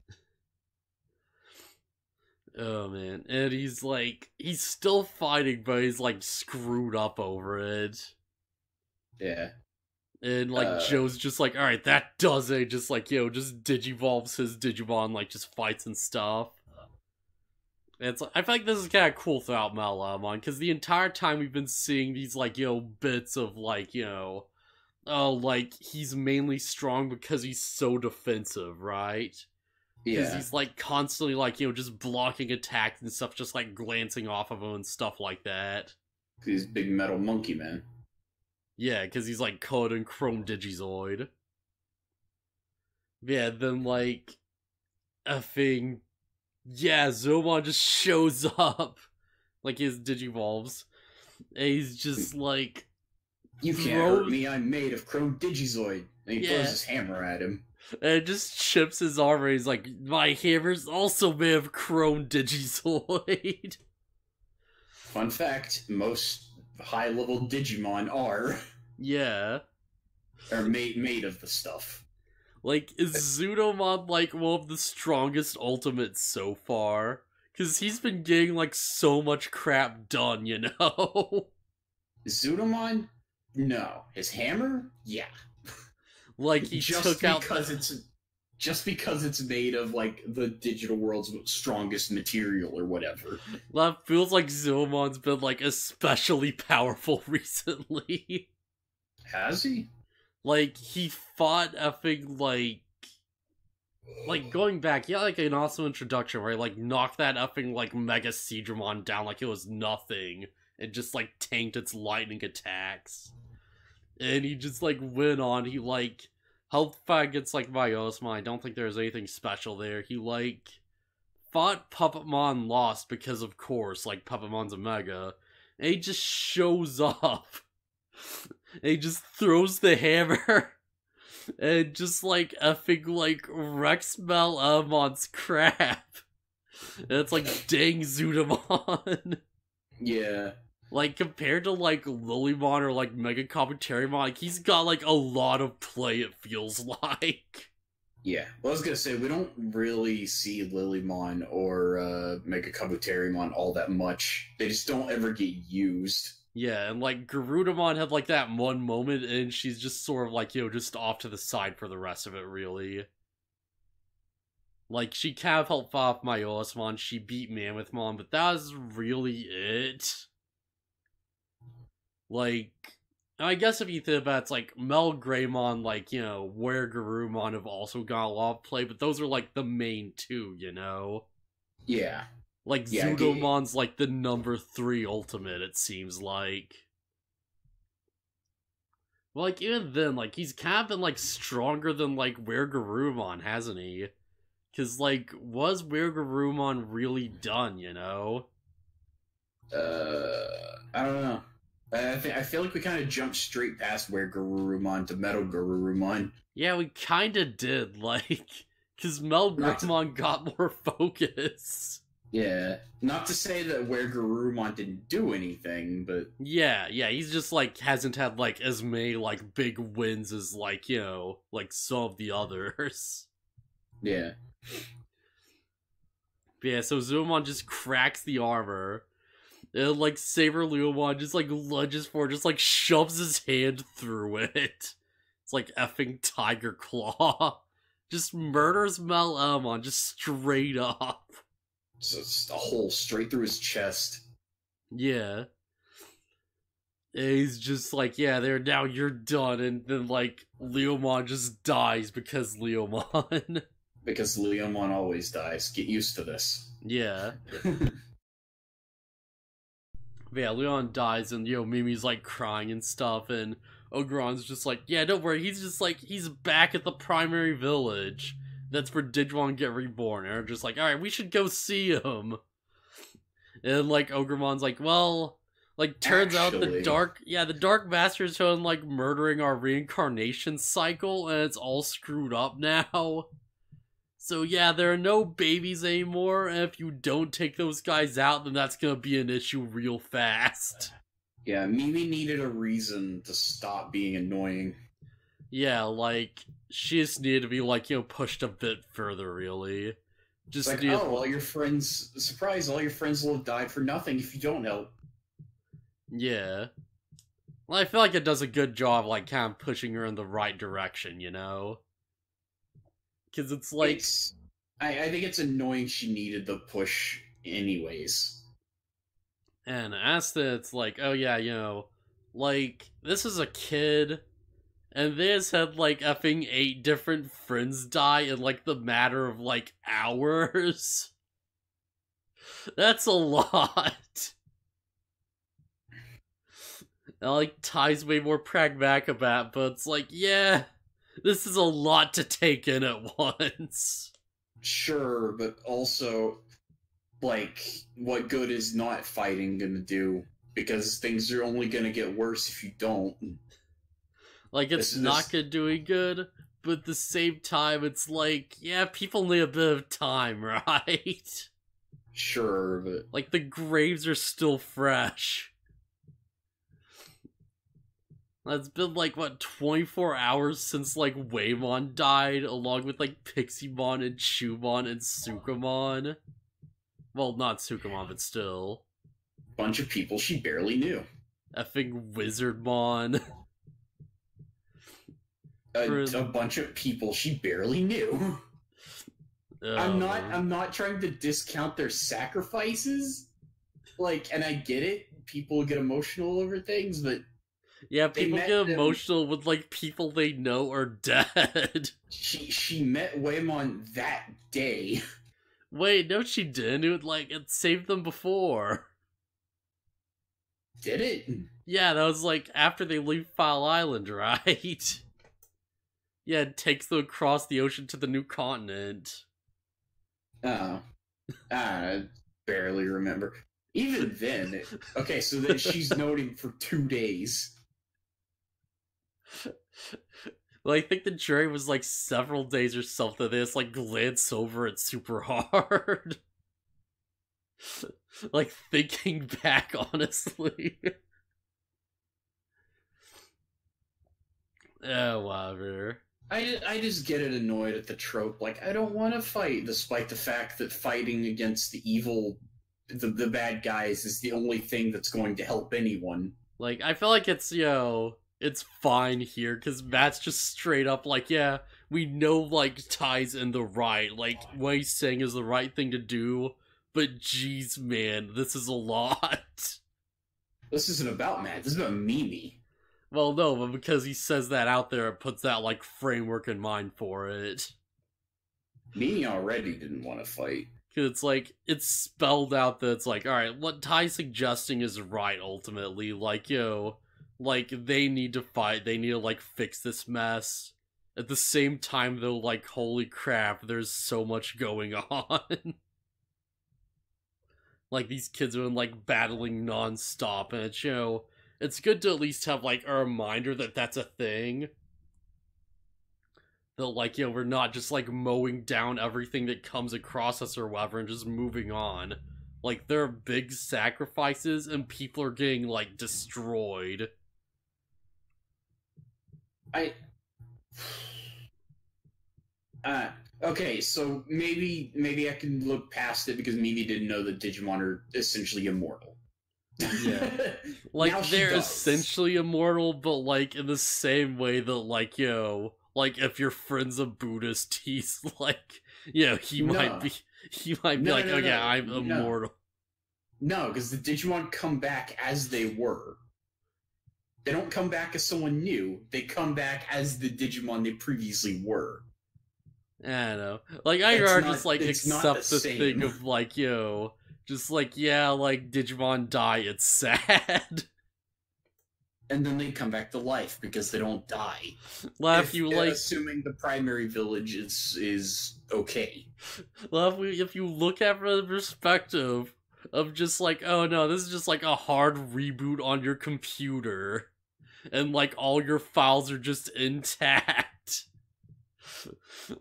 Oh, man. And he's, like, he's still fighting, but he's, like, screwed up over it. Yeah. And, like, Joe's just like, alright, that does it. Just, like, just digivolves his Digimon, like, just fights and stuff. And it's, I feel like this is kind of cool throughout Leomon, because the entire time we've been seeing these, like, bits of, like, oh, like, he's mainly strong because he's so defensive, right? Because he's, like, constantly, like, just blocking attacks and stuff, just, like, glancing off of him and stuff like that. He's big metal monkey man. Yeah, because he's, like, coated in Chrome Digizoid. Yeah, then, like, effing... Yeah, Zomon just shows up. Like, his Digivolves. And he's just, like... You can't hurt me, I'm made of Chrome Digizoid. And he throws his hammer at him. And it just chips his arm, and he's like, my hammer's also made of Chrome Digizoid. Fun fact, most high-level Digimon are. Yeah. Are made of the stuff. Like, is Zudomon, like, one of the strongest ultimates so far? Because he's been getting, like, so much crap done, Zudomon? No. His hammer? Yeah. Like, he took out... Just because it's made of, like, the digital world's strongest material or whatever. That feels like Zudomon's been, like, especially powerful recently. Has he? Like, he fought effing, like, going back, he had, like, an awesome introduction where he, like, knocked that effing, like, Mega Seadramon down like it was nothing, and just, like, tanked its lightning attacks. And he just, like, went on, he, like, helped fight against, like, Myosma. I don't think there was anything special there. He, like, fought Puppetmon, lost because, of course, like, Puppetmon's a Mega, and he just shows up. And he just throws the hammer and just, like, effing, like, wrecks Leomon's crap. And it's like, dang, Zudomon. Yeah. Like, compared to, like, Lilymon or, like, Mega Kabuterimon, like, he's got, like, a lot of play, it feels like. Yeah. Well, I was gonna say, we don't really see Lilymon or Mega Kabuterimon all that much. They just don't ever get used. Yeah, and, like, Garudamon had, like, that one moment, and she's just sort of, like, just off to the side for the rest of it, really. Like, she kind of helped off my Osmon, she beat Mammothmon, but that was really it. Like, I guess if you think about it, it's like Melgreymon, like, you know, Weregarurumon have also got a lot of play, but those are like the main two, you know? Yeah. Like, Yeah, Zudomon's like the number 3 ultimate, it seems like. Well, like, even then, like, he's kind of been, like, stronger than, like, Weregarurumon, hasn't he? Because, like, was Weregarurumon really done, you know? I don't know. I feel like we kind of jumped straight past where Garurumon to Metal Garurumon. Yeah, we kinda did, like, because Not to, Melgreymon got more focus. yeah, not to say that where Garurumon didn't do anything, but Yeah, he's just, like, hasn't had, like, as many, like, big wins as, like, you know, like, some of the others. yeah. But yeah, so Zudomon just cracks the armor. And, like, Saber Leomon just, like, lunges forward, just, like, shoves his hand through it. It's like effing Tiger Claw. Just murders Leomon, just straight up. So it's a hole straight through his chest. Yeah. And he's just like, yeah, there, now you're done. And then, like, Leomon just dies because Leomon. Because Leomon always dies. Get used to this. Yeah. But yeah, Leon dies, and, you know, Mimi's, like, crying and stuff, and Ogeron's just like, yeah, don't worry, he's just, like, he's back at the primary village. That's where Digimon get reborn, and they're just like, alright, we should go see him. And, like, Ogremon's like, well, like, turns out the Dark Master's shown, like, murdering our reincarnation cycle, and it's all screwed up now. So yeah, there are no babies anymore, and if you don't take those guys out, then that's gonna be an issue real fast. Yeah, Mimi needed a reason to stop being annoying. Yeah, like, she just needed to be, like, you know, pushed a bit further, really. Just it's like, oh, all your friends, surprise, all your friends will have died for nothing if you don't help. Yeah. Well, I feel like it does a good job, like, kind of pushing her in the right direction, you know? Because it's like... I think it's annoying she needed the push anyways. And Asta, it's like, oh yeah, you know, like, this is a kid, and they just had, like, effing 8 different friends die in, like, the matter of, like, hours. That's a lot. And, like, Ty's way more pragmatic about it, but it's like, yeah, this is a lot to take in at once. Sure, but also, like, what good is not fighting gonna do? Because things are only gonna get worse if you don't. Like, it's not gonna do any good, but at the same time, it's like, yeah, people need a bit of time, right? Sure, but... like, the graves are still fresh. It's been, like, what, 24 hours since, like, Waymon died, along with, like, Piximon and Chumon and Sukamon. Well, not Sukamon, but still. Bunch of people she barely knew. Effing Wizardmon. A bunch of people she barely knew. I'm not trying to discount their sacrifices. Like, and I get it. People get emotional over things, but... yeah, people get emotional with, like, people they know are dead. She met Waymon that day. Wait, no she didn't. It saved them before. Did it? Yeah, that was, like, after they leave File Island, right? Yeah, it takes them across the ocean to the new continent. Oh. I barely remember. Even then, okay, so then she's known him for 2 days. Well, I think the jury was, like, several days or something. They just, like, glance over it super hard. Like, thinking back, honestly. Oh, whatever. I just get it annoyed at the trope. Like, I don't want to fight, despite the fact that fighting against the evil, the bad guys is the only thing that's going to help anyone. Like, I feel like it's, you know, it's fine here, because Matt's just straight up like, yeah, we know, like, Ty's in the right. Like, what he's saying is the right thing to do, but jeez, man, this is a lot. This isn't about Matt. This is about Mimi. Well, no, but because he says that out there, it puts that, like, framework in mind for it. Mimi already didn't want to fight. Cause it's like, it's spelled out that it's like, alright, what Ty's suggesting is right, ultimately. Like, yo, like, they need to fight, they need to, like, fix this mess. At the same time, though, like, holy crap, there's so much going on. Like, these kids are, like, battling non-stop, and it's, you know, it's good to at least have, like, a reminder that that's a thing. That, like, you know, we're not just, like, mowing down everything that comes across us or whatever and just moving on. Like, there are big sacrifices and people are getting, like, destroyed. Okay, so maybe I can look past it because Mimi didn't know that Digimon are essentially immortal. Yeah. Like, they're essentially immortal, but, like, in the same way that, like, you know, like, if your friend's a Buddhist, he's like, you know, he might be like, oh yeah, I'm immortal. No, because the Digimon come back as they were. They don't come back as someone new. They come back as the Digimon they previously were. I don't know. Like, I just, like, accept the thing of, like, you know, just like, yeah, like, Digimon die, it's sad. And then they come back to life because they don't die. Well, assuming the primary village is okay. Well, if you look at it from the perspective of just like, oh no, this is just like a hard reboot on your computer, and like all your files are just intact.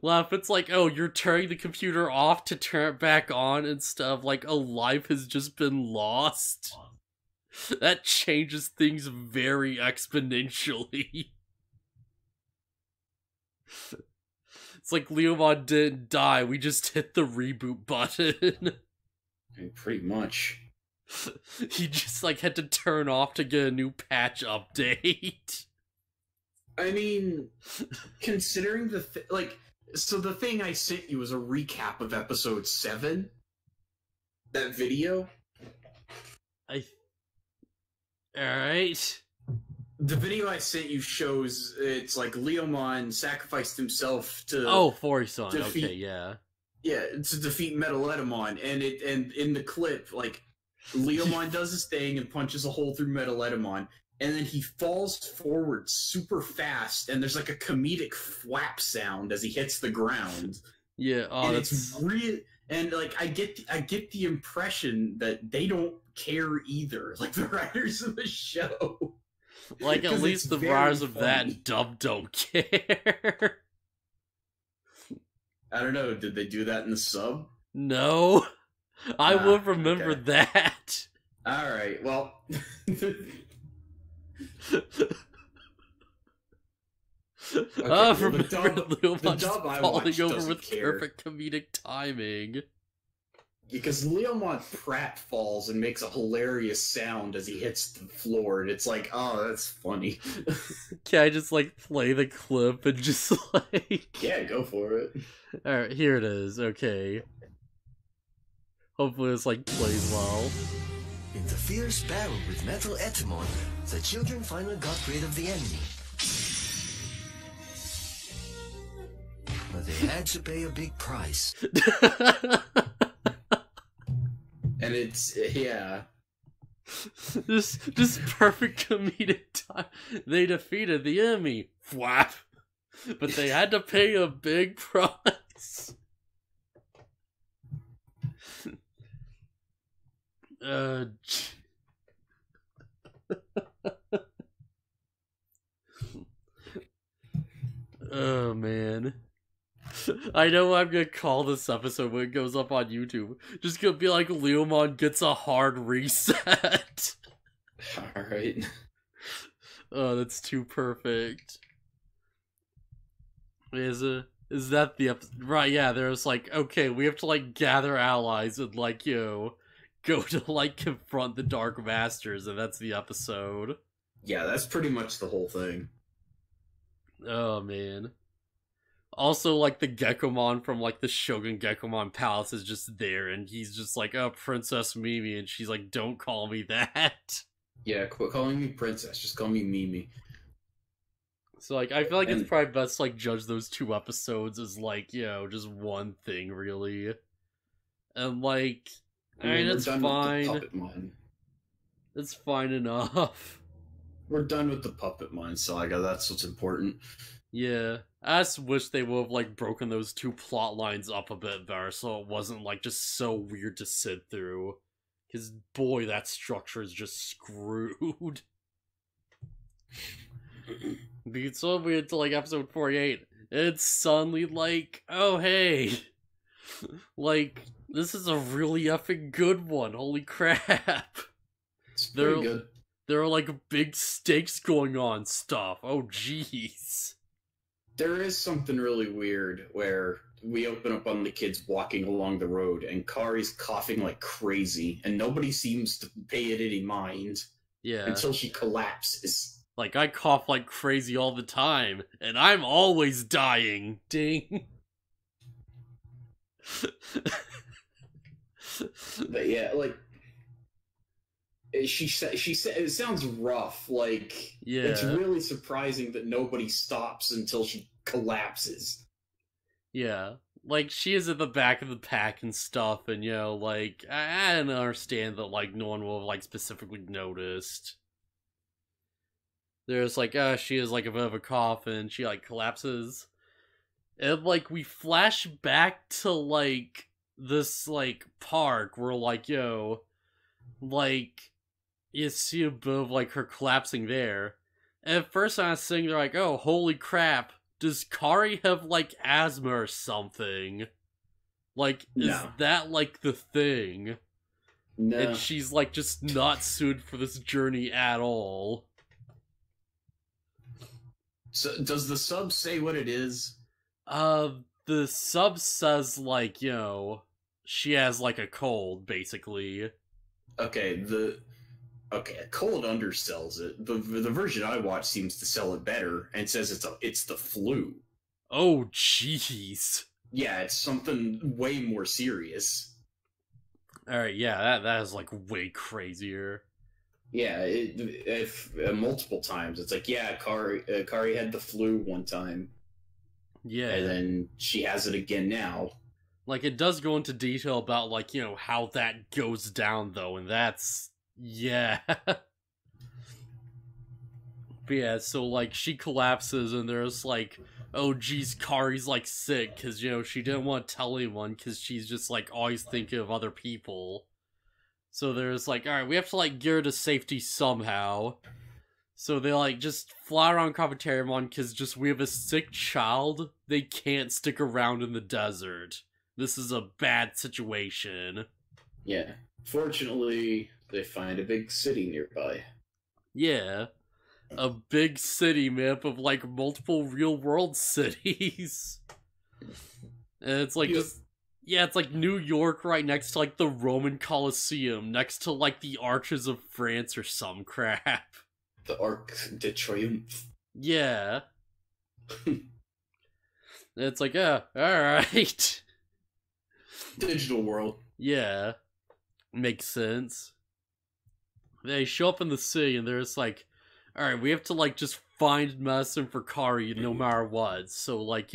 Well, if it's like, oh, you're turning the computer off to turn it back on and stuff, like a life has just been lost. That changes things very exponentially. It's like Leomon didn't die, we just hit the reboot button. Pretty much. He just, like, had to turn off to get a new patch update. I mean, considering so the thing I sent you was a recap of episode 7? That video? Alright. The video I sent you shows it's like Leomon sacrificed himself to... Oh, Forison, okay, yeah. Yeah, to defeat Metalletamon, and in the clip, like, Leomon does his thing and punches a hole through Metalletamon, and then he falls forward super fast, and there's like a comedic flap sound as he hits the ground. Yeah, oh, and that's... it's real. And like, I get the impression that they don't care either, like the writers of the show. Like, at least the writers of that dub don't care. I don't know, did they do that in the sub? No. I would remember that. Alright, well... Remember Leomon just falling over with perfect comedic timing. Because Leomon Pratt falls and makes a hilarious sound as he hits the floor, and it's like, oh, that's funny. Can I just, like, play the clip and just, like... Yeah, go for it. Alright, here it is, okay. Hopefully this, like, plays well. In the fierce battle with Metalletamon, the children finally got rid of the enemy. But they had to pay a big price. And it's, yeah. Just perfect comedic time. They defeated the enemy. Flap. But they had to pay a big price. Oh, man. I know what I'm gonna call this episode when it goes up on YouTube. Just gonna be like, Leomon gets a hard reset. Alright. Oh, that's too perfect. Is that the episode? Right, yeah, there's like, okay, we have to like gather allies and like, you know, go to like confront the Dark Masters, and that's the episode. Yeah, that's pretty much the whole thing. Oh, man. Also, like, the Gekomon from, like, the Shogun Gekomon Palace is just there, and he's just like, oh, Princess Mimi, and she's like, don't call me that. Yeah, quit calling me princess. Just call me Mimi. So, like, I feel like it's probably best to, like, judge those 2 episodes as, like, just one thing, really. And, like, I mean, it's fine. With the Puppet Mine. It's fine enough. We're done with the Puppet Mine saga. That's what's important. Yeah. I just wish they would have, like, broken those 2 plot lines up a bit better so it wasn't, like, just so weird to sit through. Because, boy, that structure is just screwed. Because so weird to, like, episode 48. It's suddenly like, oh, hey. Like, this is a really effing good one. Holy crap. It's pretty good. There are, like, big stakes going on stuff. Oh, jeez. There is something really weird where we open up on the kids walking along the road and Kari's coughing like crazy and nobody seems to pay it any mind. Yeah. Until she collapses. Like, I cough like crazy all the time, and I'm always dying. Ding. But yeah, like, she said it sounds rough. Like, yeah, it's really surprising that nobody stops until she collapses. Yeah, like, she is at the back of the pack and stuff, and like, I don't understand that, like, no one will have, like, specifically noticed. There's like, she has like a bit of a cough and she like collapses. And like we flash back to like this like park where like, like you see a bit of like her collapsing there. And at first I was sitting there like, oh, holy crap, does Kari have like asthma or something? Like, is that like the thing? No. And she's like just not suited for this journey at all. So, does the sub say what it is? The sub says, like, she has, like, a cold, basically. Okay, a cold undersells it. The version I watched seems to sell it better, and says it's the flu. Oh, jeez. Yeah, it's something way more serious. Alright, yeah, that is, like, way crazier. Yeah, multiple times. It's like, yeah, Kari had the flu one time. Yeah. And then she has it again now. Like, it does go into detail about, like, how that goes down, though, and that's... yeah. But yeah, so, like, she collapses, and there's, like, oh, geez, Kari's, like, sick, because, she didn't want to tell anyone, because she's just, like, always thinking of other people. So there's like, alright, we have to like get her to safety somehow. So they like just fly around Cafeteriamon because just we have a sick child. They can't stick around in the desert. This is a bad situation. Yeah. Fortunately, they find a big city nearby. Yeah. A big city map of like multiple real world cities. And it's like just... yeah, it's like New York right next to, like, the Roman Colosseum, next to, like, the Arches of France or some crap. The Arc de Triomphe. Yeah. It's like, alright. Digital world. Yeah. Makes sense. They show up in the city and they're just like, alright, we have to, like, just find medicine for Kari no matter what. So, like,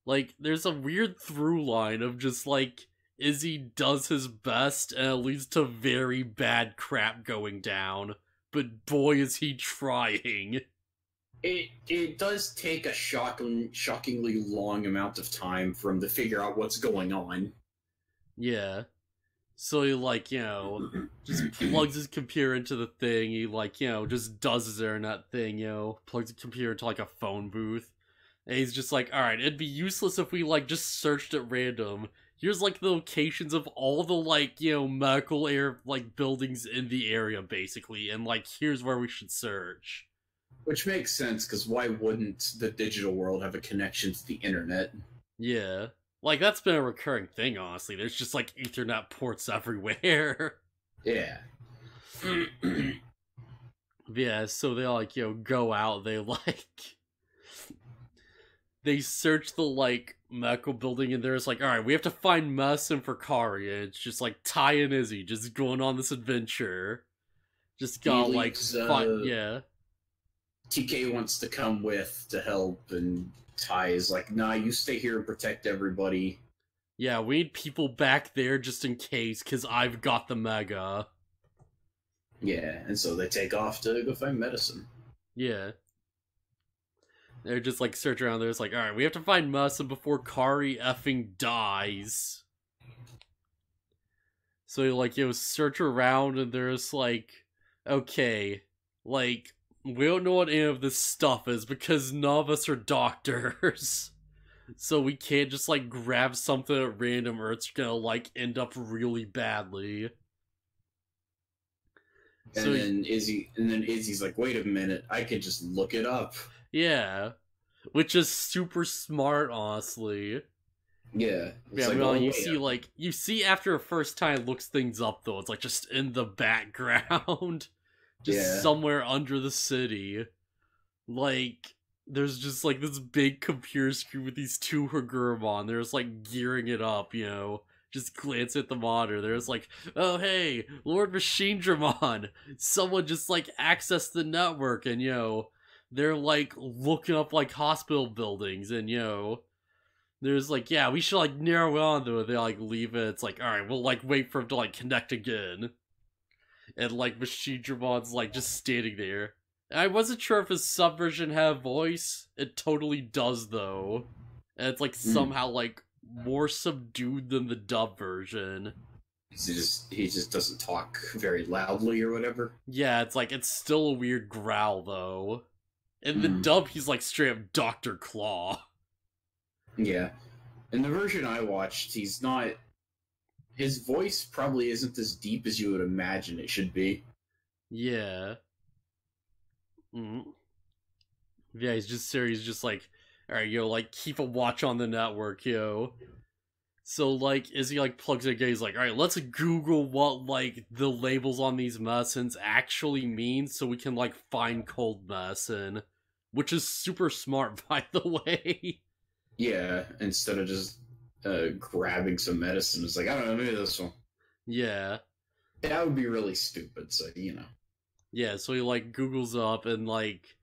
like, there's a weird through line of just, like, Izzy does his best and it leads to very bad crap going down. But boy, is he trying. It does take a shockingly long amount of time for him to figure out what's going on. Yeah. So he, like, just plugs his computer into the thing. He, like, just does his internet thing, plugs the computer into, like, a phone booth. And he's just like, alright, it'd be useless if we, like, just searched at random. Here's, like, the locations of all the, like, medical buildings in the area, basically. And, like, here's where we should search. Which makes sense, because why wouldn't the digital world have a connection to the internet? Yeah. Like, that's been a recurring thing, honestly. There's just, like, Ethernet ports everywhere. Yeah. Yeah, so they, like, go out, they, like... they search the, like, medical building, and there's like, alright, we have to find medicine for Kari, and it's just like Ty and Izzy just going on this adventure. Just got, like, yeah. TK wants to come with to help, and Ty is like, nah, you stay here and protect everybody. Yeah, we need people back there just in case, because I've got the Mega. Yeah, and so they take off to go find medicine. Yeah. They're just, like, searching around there. It's like, alright, we have to find medicine before Kari effing dies. So, like, search around, and there's, like, okay, like, we don't know what any of this stuff is, because none of us are doctors. So we can't just, like, grab something at random, or it's gonna, like, end up really badly. And then Izzy's like, wait a minute, I could just look it up. Yeah. Which is super smart, honestly. Yeah. Yeah, like, well, you see after a first time looks things up, though, it's, like, just in the background. Just somewhere under the city. Like, there's just, like, this big computer screen with these two Hagurumon. They're just, like, gearing it up, you know. Just glance at the monitor. There's like, oh hey, Lord Machine Dramon. Someone just, like, accessed the network, and, you know, they're, like, looking up, like, hospital buildings, and, you know, there's, like, yeah, we should, like, narrow it on to it. They, like, leave it. It's like, alright, we'll, like, wait for him to, like, connect again. And, like, Machine Dramon's, like, just standing there. I wasn't sure if his subversion had a voice. It totally does, though. And it's, like, somehow, like, more subdued than the dub version. He just doesn't talk very loudly or whatever. Yeah, it's like, it's still a weird growl, though. In the dub, he's like straight up Dr. Claw. Yeah. In the version I watched, he's not... His voice probably isn't as deep as you would imagine it should be. Yeah. Yeah, he's just like, alright, yo, like, keep a watch on the network, yo. So, like, Izzy, like, plugs it again, he's like, alright, let's Google what, like, the labels on these medicines actually mean so we can, like, find cold medicine. Which is super smart, by the way. Yeah, instead of just grabbing some medicine, it's like, I don't know, maybe this one. Yeah. That would be really stupid, so, you know. Yeah, so he, like, Googles up and, like,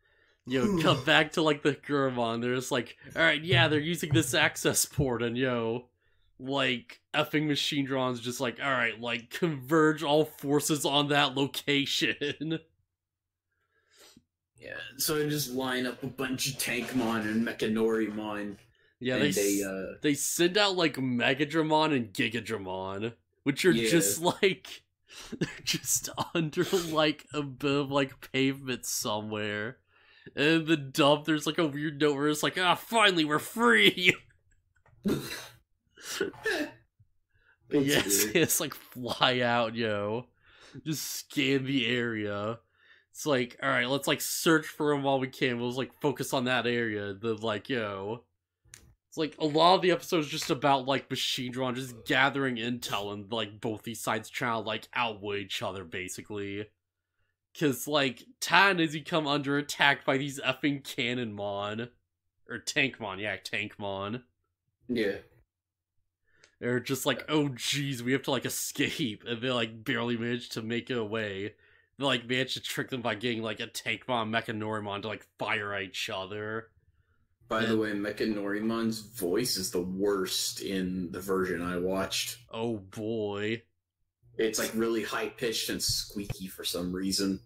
you know, cut back to, like, the Gurumon. They're just like, alright, yeah, they're using this access port, and, yo, like, effing Machine Dramon's just like, alright, like, converge all forces on that location. Yeah, so they just line up a bunch of Tankmon and Mechanorimon. Yeah, they send out, like, Megadramon and Gigadramon, which are just, like, they're just under, like, a bit of, like, pavement somewhere. And in the dub, there's, like, a weird note where it's like, finally, we're free! Yes, it's like, fly out, yo. Just scan the area. It's like, alright, let's, like, search for him while we can. We'll just, like, focus on that area. Then, like, yo. It's like, a lot of the episode's just about, like, Machine Dramon just gathering intel and, like, both these sides trying to, like, outweigh each other, basically. Cause, like, Ty and Izzy come under attack by these effing Cannonmon. Or Tankmon, yeah, Tankmon. Yeah. They're just like, oh jeez, we have to, like, escape. And they, like, barely manage to make it away. They, like, manage to trick them by getting, like, a Tankmon Mechanorimon to, like, fire at each other. By the way, Mechanorimon's voice is the worst in the version I watched. Oh boy. It's, like, really high-pitched and squeaky for some reason.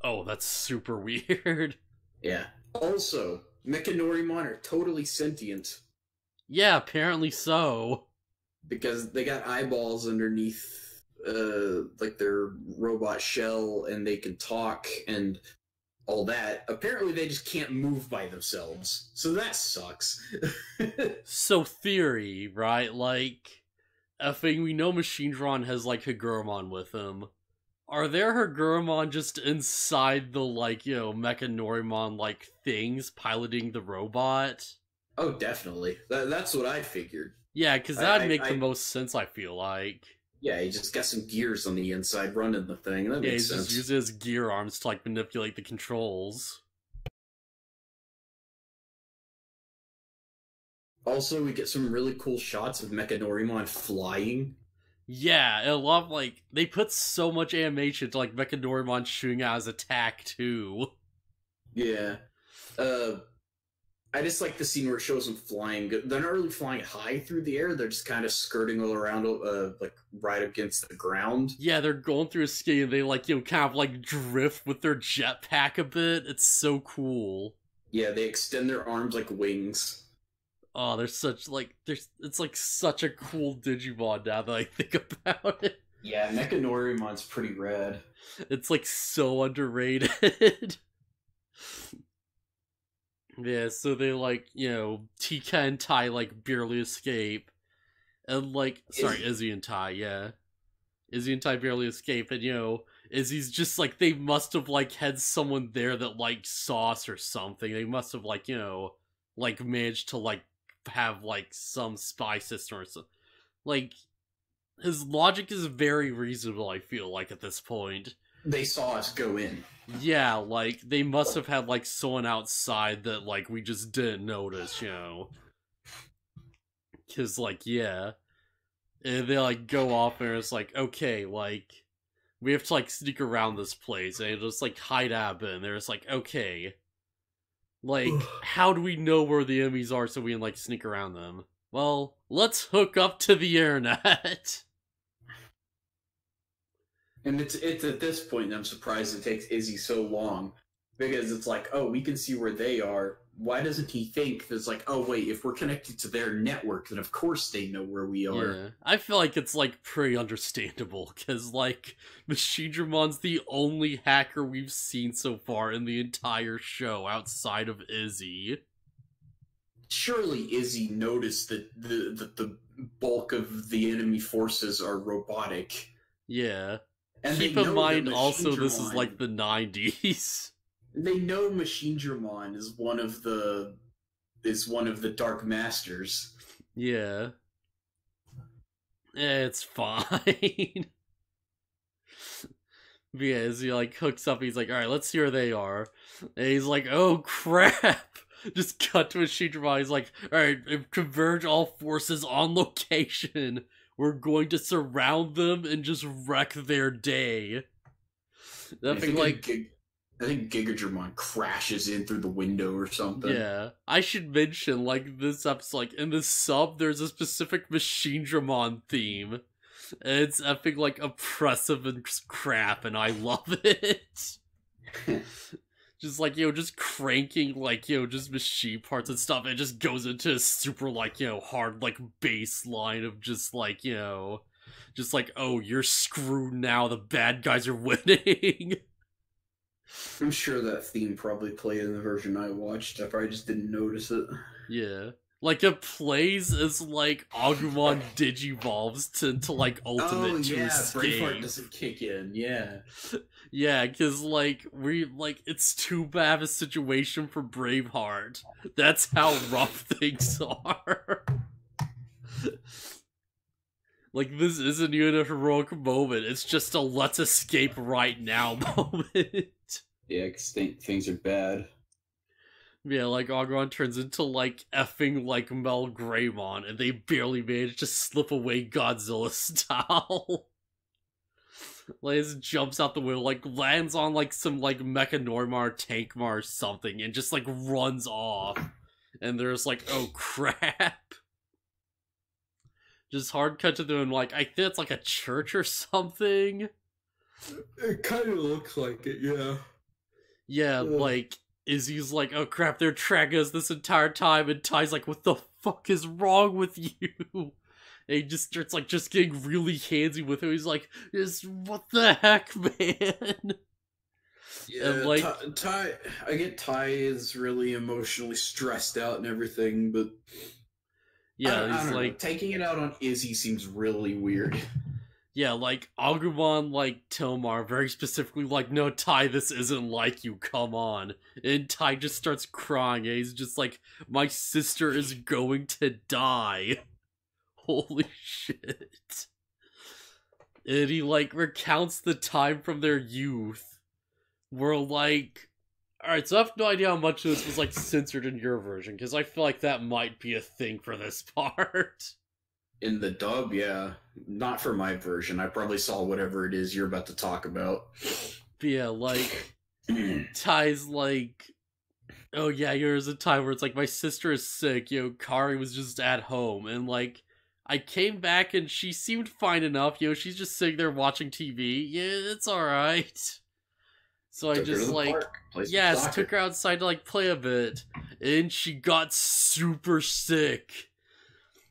Oh, that's super weird. Yeah. Also, Mechanorimon are totally sentient. Yeah, apparently so. Because they got eyeballs underneath, like, their robot shell, and they can talk, and all that. Apparently they just can't move by themselves. So that sucks. So theory, right? Like, effing, we know Machine Dramon has, like, Hagurumon with him. Are there Hagurumon just inside the, like, you know, Mechanorimon, like, things piloting the robot? Oh, definitely. That's what I figured. Yeah, because that'd make the most sense, I feel like. Yeah, he just got some gears on the inside running the thing. That makes sense. Just uses his gear arms to, like, manipulate the controls. Also, we get some really cool shots of Mechanorimon flying. Yeah, I love, like, they put so much animation to, like, Mechanorimon shooting out his attack, too. Yeah. I just like the scene where it shows them flying. They're not really flying high through the air. They're just kind of skirting all around, like, right against the ground. Yeah, they're going through a ski and they, like, kind of, like, drift with their jetpack a bit. It's so cool. Yeah, they extend their arms like wings. Oh, they're such, like, it's, like, such a cool Digimon now that I think about it. Yeah, Mechanorimon's pretty rad. It's, like, so underrated. Yeah, so they, like, Tika and Tai, like, barely escape. And, like, Izzy and Tai, yeah. Izzy and Tai barely escape, and, Izzy's just, like, they must have, like, had someone there that, like, saw us or something. They must have, like, like, managed to, like, have, like, some spy system or something. Like, his logic is very reasonable, I feel like, at this point. They saw us go in. Yeah, like, they must have had, like, someone outside that, like, we just didn't notice, Because, like, yeah. And they, like, go off and it's like, okay, like, we have to, like, sneak around this place. And just, like, hide out and they're just like, okay. Like, how do we know where the enemies are so we can, like, sneak around them? Well, let's hook up to the internet. And it's at this point I'm surprised it takes Izzy so long. Because it's like, oh, we can see where they are. Why doesn't he think there's like, oh, wait, if we're connected to their network, then of course they know where we are. Yeah, I feel like it's, like, pretty understandable. Because, like, Machinedramon's the only hacker we've seen so far in the entire show outside of Izzy. Surely Izzy noticed that the bulk of the enemy forces are robotic. Yeah. And keep in mind also this is like the 90s. They know Machinedramon is one of the Dark Masters. Yeah. It's fine. Yeah, as he like hooks up, he's like, alright, let's see where they are. And he's like, oh crap! Just cut to Machinedramon, he's like, alright, converge all forces on location. We're going to surround them and just wreck their day. I think Gigadramon crashes in through the window or something. Yeah. I should mention, like, this episode, like, in the sub, there's a specific Machinedramon theme. And it's effing, like, oppressive and crap, and I love it. Just, like, just cranking, like, just machine parts and stuff, and it just goes into a super, like, hard, like, bass line of just, like, just like, oh, you're screwed now, the bad guys are winning. I'm sure that theme probably played in the version I watched, I probably just didn't notice it. Yeah. Like, it plays as, like, Agumon digivolves into, like, ultimate to escape. Braveheart doesn't kick in, yeah. Yeah, because, like, it's too bad of a situation for Braveheart. That's how rough things are. Like, this isn't even a heroic moment, it's just a let's escape right now moment. Yeah, because things are bad. Yeah, like, Agumon turns into, like, effing, like, Melgreymon, and they barely manage to slip away Godzilla style. Like, just jumps out the window, like, lands on, like, some, like, Mechanorimon or Tankmar or something, and just, like, runs off. And there's like, oh, crap. Just hard cut to them, and, like, I think it's, like, a church or something. It kind of looks like it, yeah. Yeah, like... Izzy's like, oh crap, they're tracking us this entire time, and Ty's like, what the fuck is wrong with you? And he just starts, like, just getting really handsy with him. He's like, what the heck, man? Yeah, and, like, I get Ty is really emotionally stressed out and everything, but... Yeah, he's like... Taking it out on Izzy seems really weird. Yeah, like, Agumon, like, Tomar, very specifically, like, no, Ty, this isn't like you, come on. And Ty just starts crying, and he's just like, my sister is going to die. Holy shit. And he, like, recounts the time from their youth, where, like, Alright, so I have no idea how much of this was, like, censored in your version, because I feel like that might be a thing for this part. In the dub, yeah. Not for my version. I probably saw whatever it is you're about to talk about. But yeah, like, Ty's like, oh yeah, there's a time where it's like, my sister is sick, Kari was just at home, and like, I came back and she seemed fine enough, she's just sitting there watching TV, yeah, it's alright. So I just, like, yes, took her outside to, like, play a bit, and she got super sick.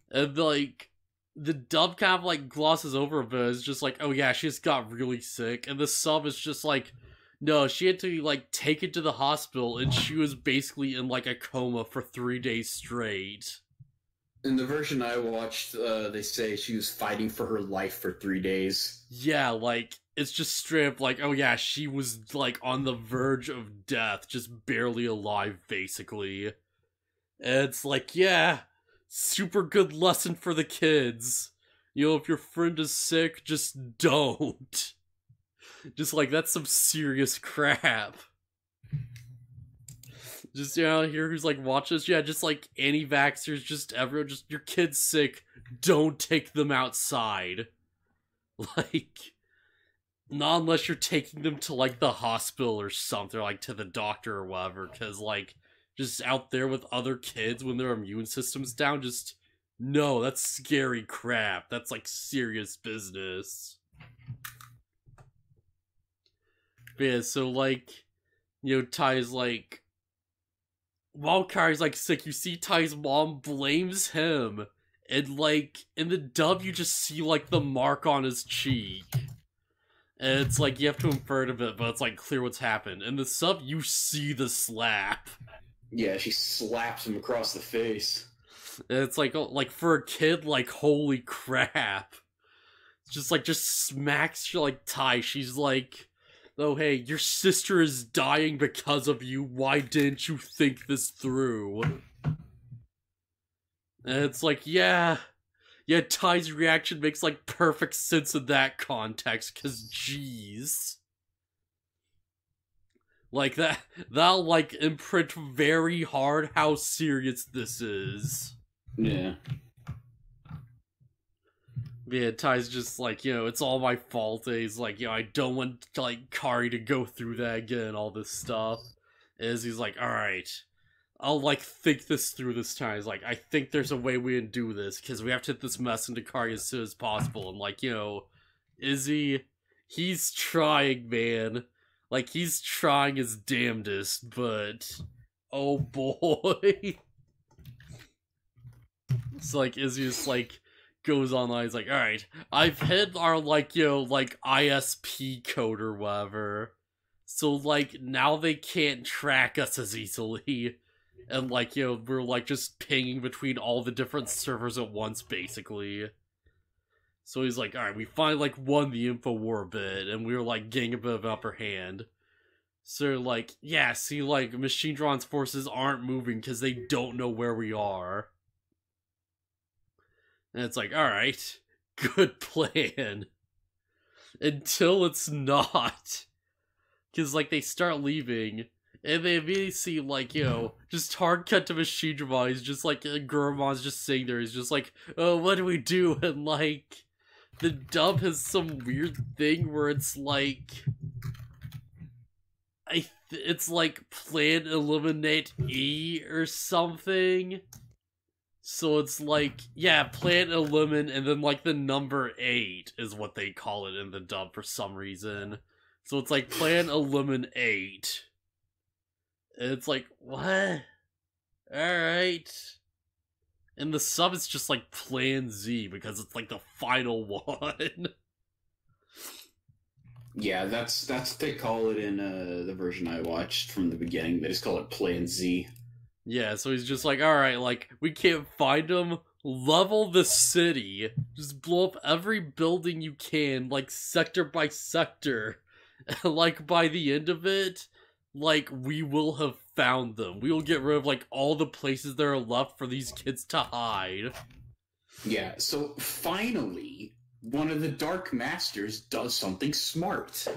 And, like, the dub kind of, like, glosses over a bit, it's just like, oh yeah, she just got really sick, and the sub is just like, no, she had to, like, take it to the hospital, and she was basically in, like, a coma for 3 days straight. In the version I watched, they say she was fighting for her life for 3 days. Yeah, like, it's just straight up like, oh yeah, she was, like, on the verge of death, just barely alive, basically. And it's like, yeah, super good lesson for the kids. If your friend is sick, just don't. Just, like, that's some serious crap. Just, here who's, like, watches, yeah, just, like, anti-vaxxers, just everyone, just, your kid's sick, don't take them outside. Like, not unless you're taking them to, like, the hospital or something, or, like, to the doctor or whatever, because, like, just out there with other kids when their immune system's down, just, no, that's scary crap. That's, like, serious business. But yeah, so, like, Ty's, like, while Kari's, like, sick, you see Ty's mom blames him, and, like, in the dub, you just see, like, the mark on his cheek. And it's like, you have to infer it a bit, but it's like, clear what's happened. In the sub, you see the slap. Yeah, she slaps him across the face. And it's like for a kid, like, holy crap. It's just like, just smacks you, like, Ty. She's like, oh, hey, your sister is dying because of you. Why didn't you think this through? And it's like, yeah, Ty's reaction makes, like, perfect sense in that context, because, jeez. Like, that'll, like, imprint very hard how serious this is. Yeah. Yeah, Ty's just like, it's all my fault. And he's like, I don't want, like, Kari to go through that again, all this stuff. Is he's like, alright, I'll, like, think this through this time. He's like, I think there's a way we can do this, because we have to hit this mess into Kari as soon as possible. And, like, Izzy, he's trying, man. Like, he's trying his damnedest, but, oh boy. So, like, Izzy just, like, goes online, he's like, alright, I've hit our, like, like, ISP code or whatever. So, like, now they can't track us as easily. And, like, we're, like, just pinging between all the different servers at once, basically. So he's like, alright, we finally, like, won the info war a bit, and we were, like, getting a bit of an upper hand. So, like, yeah, see, like, Machine Drawn's forces aren't moving because they don't know where we are. And it's like, alright, good plan. Until it's not. Because, like, they start leaving, and they immediately see, like, just hard cut to Machine Drawn. He's just, like, Gurumon's just sitting there. He's just like, oh, what do we do? And, like, the dub has some weird thing where it's, like, it's, like, plan eliminate E or something. So it's, like, yeah, plan eliminate, and then, like, the number 8 is what they call it in the dub for some reason. So it's like, plan eliminate. And it's like, what? Alright. And the sub is just like Plan Z, because it's like the final one. Yeah, that's what they call it in the version I watched from the beginning. They just call it Plan Z. Yeah, so he's just like, alright, like, we can't find him. Level the city. Just blow up every building you can, like, sector by sector. Like, by the end of it, like, we will have found them. We will get rid of, like, all the places that are left for these kids to hide. Yeah, so finally, one of the Dark Masters does something smart.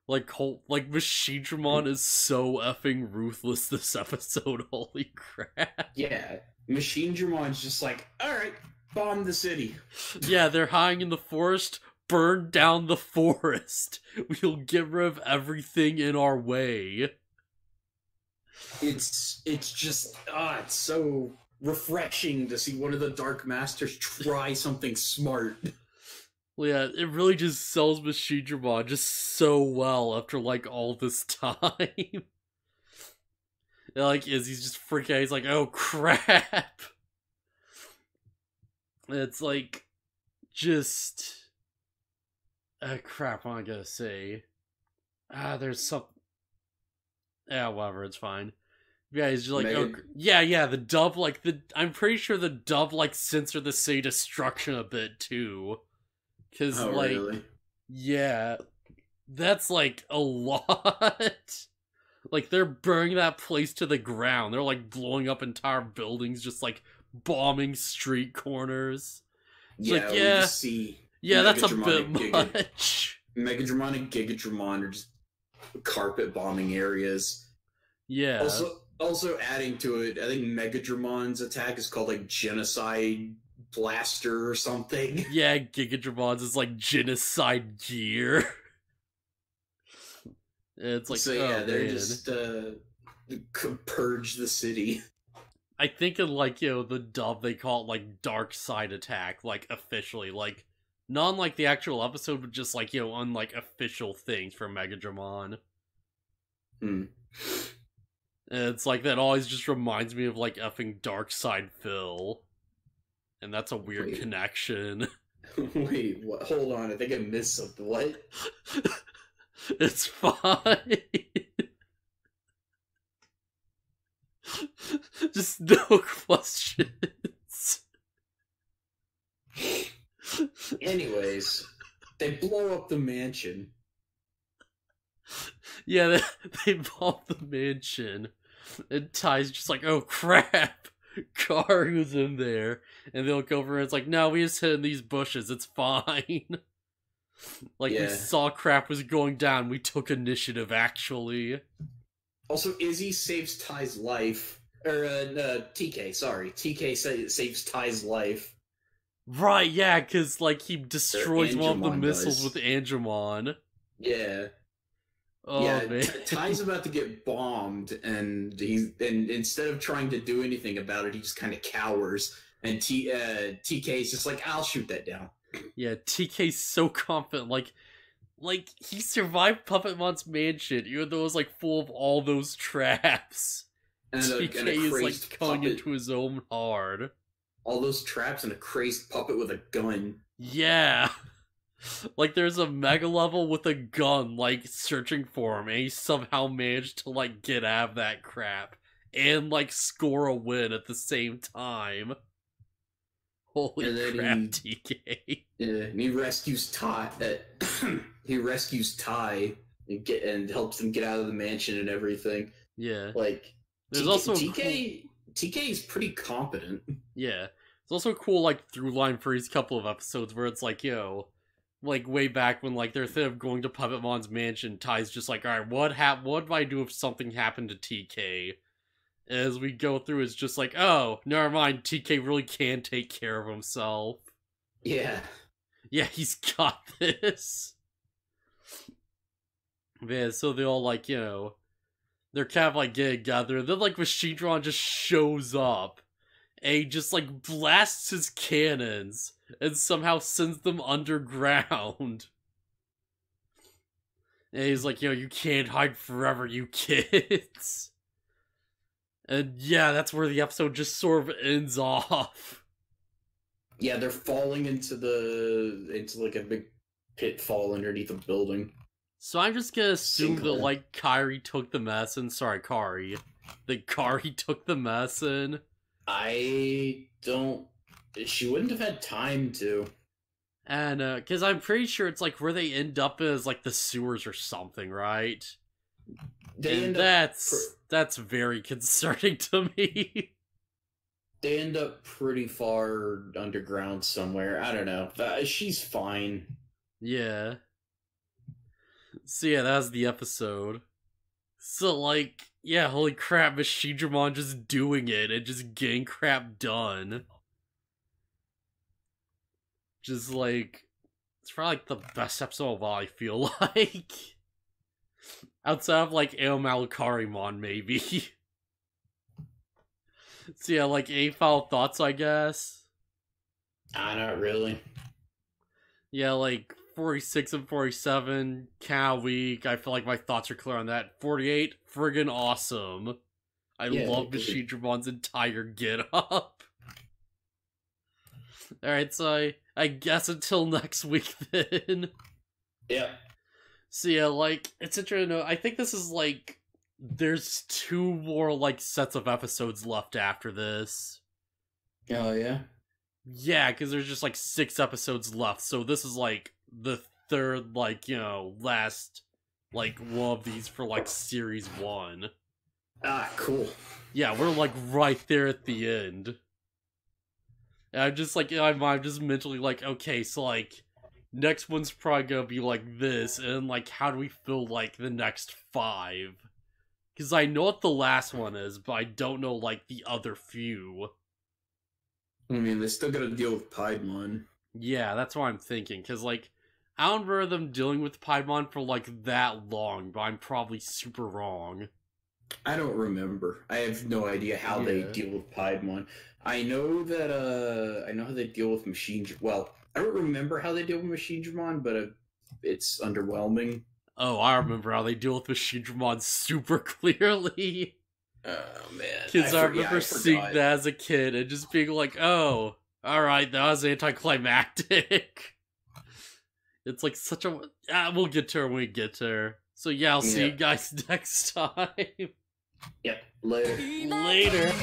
Like Machinedramon is so effing ruthless this episode, holy crap. Yeah, Machinedramon's just like, alright, bomb the city. Yeah, they're hiding in the forest, burn down the forest. We'll get rid of everything in our way. It's just, it's so refreshing to see one of the Dark Masters try something smart. Well, yeah, it really just sells Machinedramon just so well after, like, all this time. And, like, Izzy's just freaking out. He's like, oh, crap. And it's, like, just... crap, what am I gonna say? There's some... Yeah, whatever, it's fine. Yeah, he's just like, oh, yeah, the dub, like, I'm pretty sure the dub, like, censored the city destruction a bit, too. Because, like, really? Yeah, that's, like, a lot. Like, they're burning that place to the ground. They're, like, blowing up entire buildings, just, like, bombing street corners. It's yeah, like, yeah, see that's a bit much. Megadramon and Gigadramon are just carpet bombing areas. Yeah. Also adding to it, I think Megadramon's attack is called, like, Genocide Blaster or something. Yeah, Gigadramon's is like genocide gear. It's like, so yeah, they're man. just purge the city. I think in, like, the dub they call it, like, Dark Side Attack, like, officially, like, not on, like, the actual episode, but just, like, on, like, official things for Megadramon. And it's like, that always just reminds me of, like, effing Dark Side Phil. And that's a weird connection. Wait, what? Hold on, I think I missed something. What? It's fine. Just no questions. Anyways, they blow up the mansion. Yeah, they bomb the mansion. And Ty's just like, oh crap. Karu's in there, and they look over and it's like, no, we just hid in these bushes, it's fine. Like, we saw crap was going down, we took initiative, actually. Also, Izzy saves Ty's life. Or, TK, sorry. TK saves Ty's life. Right, yeah, because, like, he destroys one of the missiles with Andromon. Yeah. Oh, yeah, man. Ty's about to get bombed, and instead of trying to do anything about it, he just kind of cowers. And TK's just like, I'll shoot that down. Yeah, TK's so confident. Like he survived Puppetmon's mansion, even though it was like full of all those traps. And TK is like going into his own hard. All those traps and a crazed puppet with a gun. Yeah. Like, there's a mega level with a gun, like, searching for him, and he somehow managed to, like, get out of that crap, and, like, score a win at the same time. Holy crap, TK. Yeah, and he rescues Ty. He rescues Ty and helps him get out of the mansion and everything. Yeah. Like, there's also TK is pretty competent. Yeah. It's also a cool, like, through line for these couple of episodes where it's like, like, way back when, like, they're thinking of going to Puppetmon's mansion, Ty's just like, alright, what do I do if something happened to TK? As we go through, it's just like, oh, never mind, TK really can take care of himself. Yeah. Yeah, he's got this. Man, so they all, like, they're kind of, like, getting together, and then, like, Machinedramon just shows up, and he just, like, blasts his cannons, and somehow sends them underground. And he's like, you can't hide forever, you kids. And yeah, that's where the episode just sort of ends off. Yeah, they're falling into like a big pitfall underneath a building. So I'm just gonna assume that, like, Kairi took the medicine. Sorry, Kari. That Kari took the medicine. She wouldn't have had time to. And, because I'm pretty sure it's, like, where they end up is, like, the sewers or something, right? That's very concerning to me. They end up pretty far underground somewhere. I don't know. She's fine. Yeah. So yeah, that was the episode. So like, yeah, holy crap, Machinedramon just doing it and just getting crap done. Just like, it's probably like the best episode of all, I feel like. Outside of like Aomalukarimon, maybe. So yeah, like any final thoughts, I guess? Not really. Yeah, like 46 and 47, kinda weak. I feel like my thoughts are clear on that. 48, friggin' awesome. I love Machinedramon's entire get-up. Alright, so I guess until next week then. Yeah. So yeah, like, it's interesting to know, I think this is like, there's 2 more, like, sets of episodes left after this. Oh, yeah? Yeah, because there's just, like, 6 episodes left, so this is, like, the 3rd, like, you know, last, like, one of these for, like, Series 1. Ah, cool. Yeah, we're, like, right there at the end. And I'm just, like, in my mind, just mentally, like, okay, so, like, next one's probably gonna be like this, and, like, how do we fill, like, the next 5? Because I know what the last one is, but I don't know, like, the other few. I mean, they still gotta deal with Piedmon. Yeah, that's what I'm thinking, because, like, I don't remember them dealing with Piedmon for, like, that long, but I'm probably super wrong. I don't remember. I have no idea how they deal with Piedmon. I know that, I know how they deal with well, I don't remember how they deal with Machinedramon, but it's underwhelming. Oh, I remember how they deal with Machinedramon super clearly. Oh, man. Because I remember seeing that as a kid and just being like, oh, alright, that was anticlimactic. It's like such a... we'll get to her when we get to her. So yeah, I'll see you guys next time. Yep, later. Later.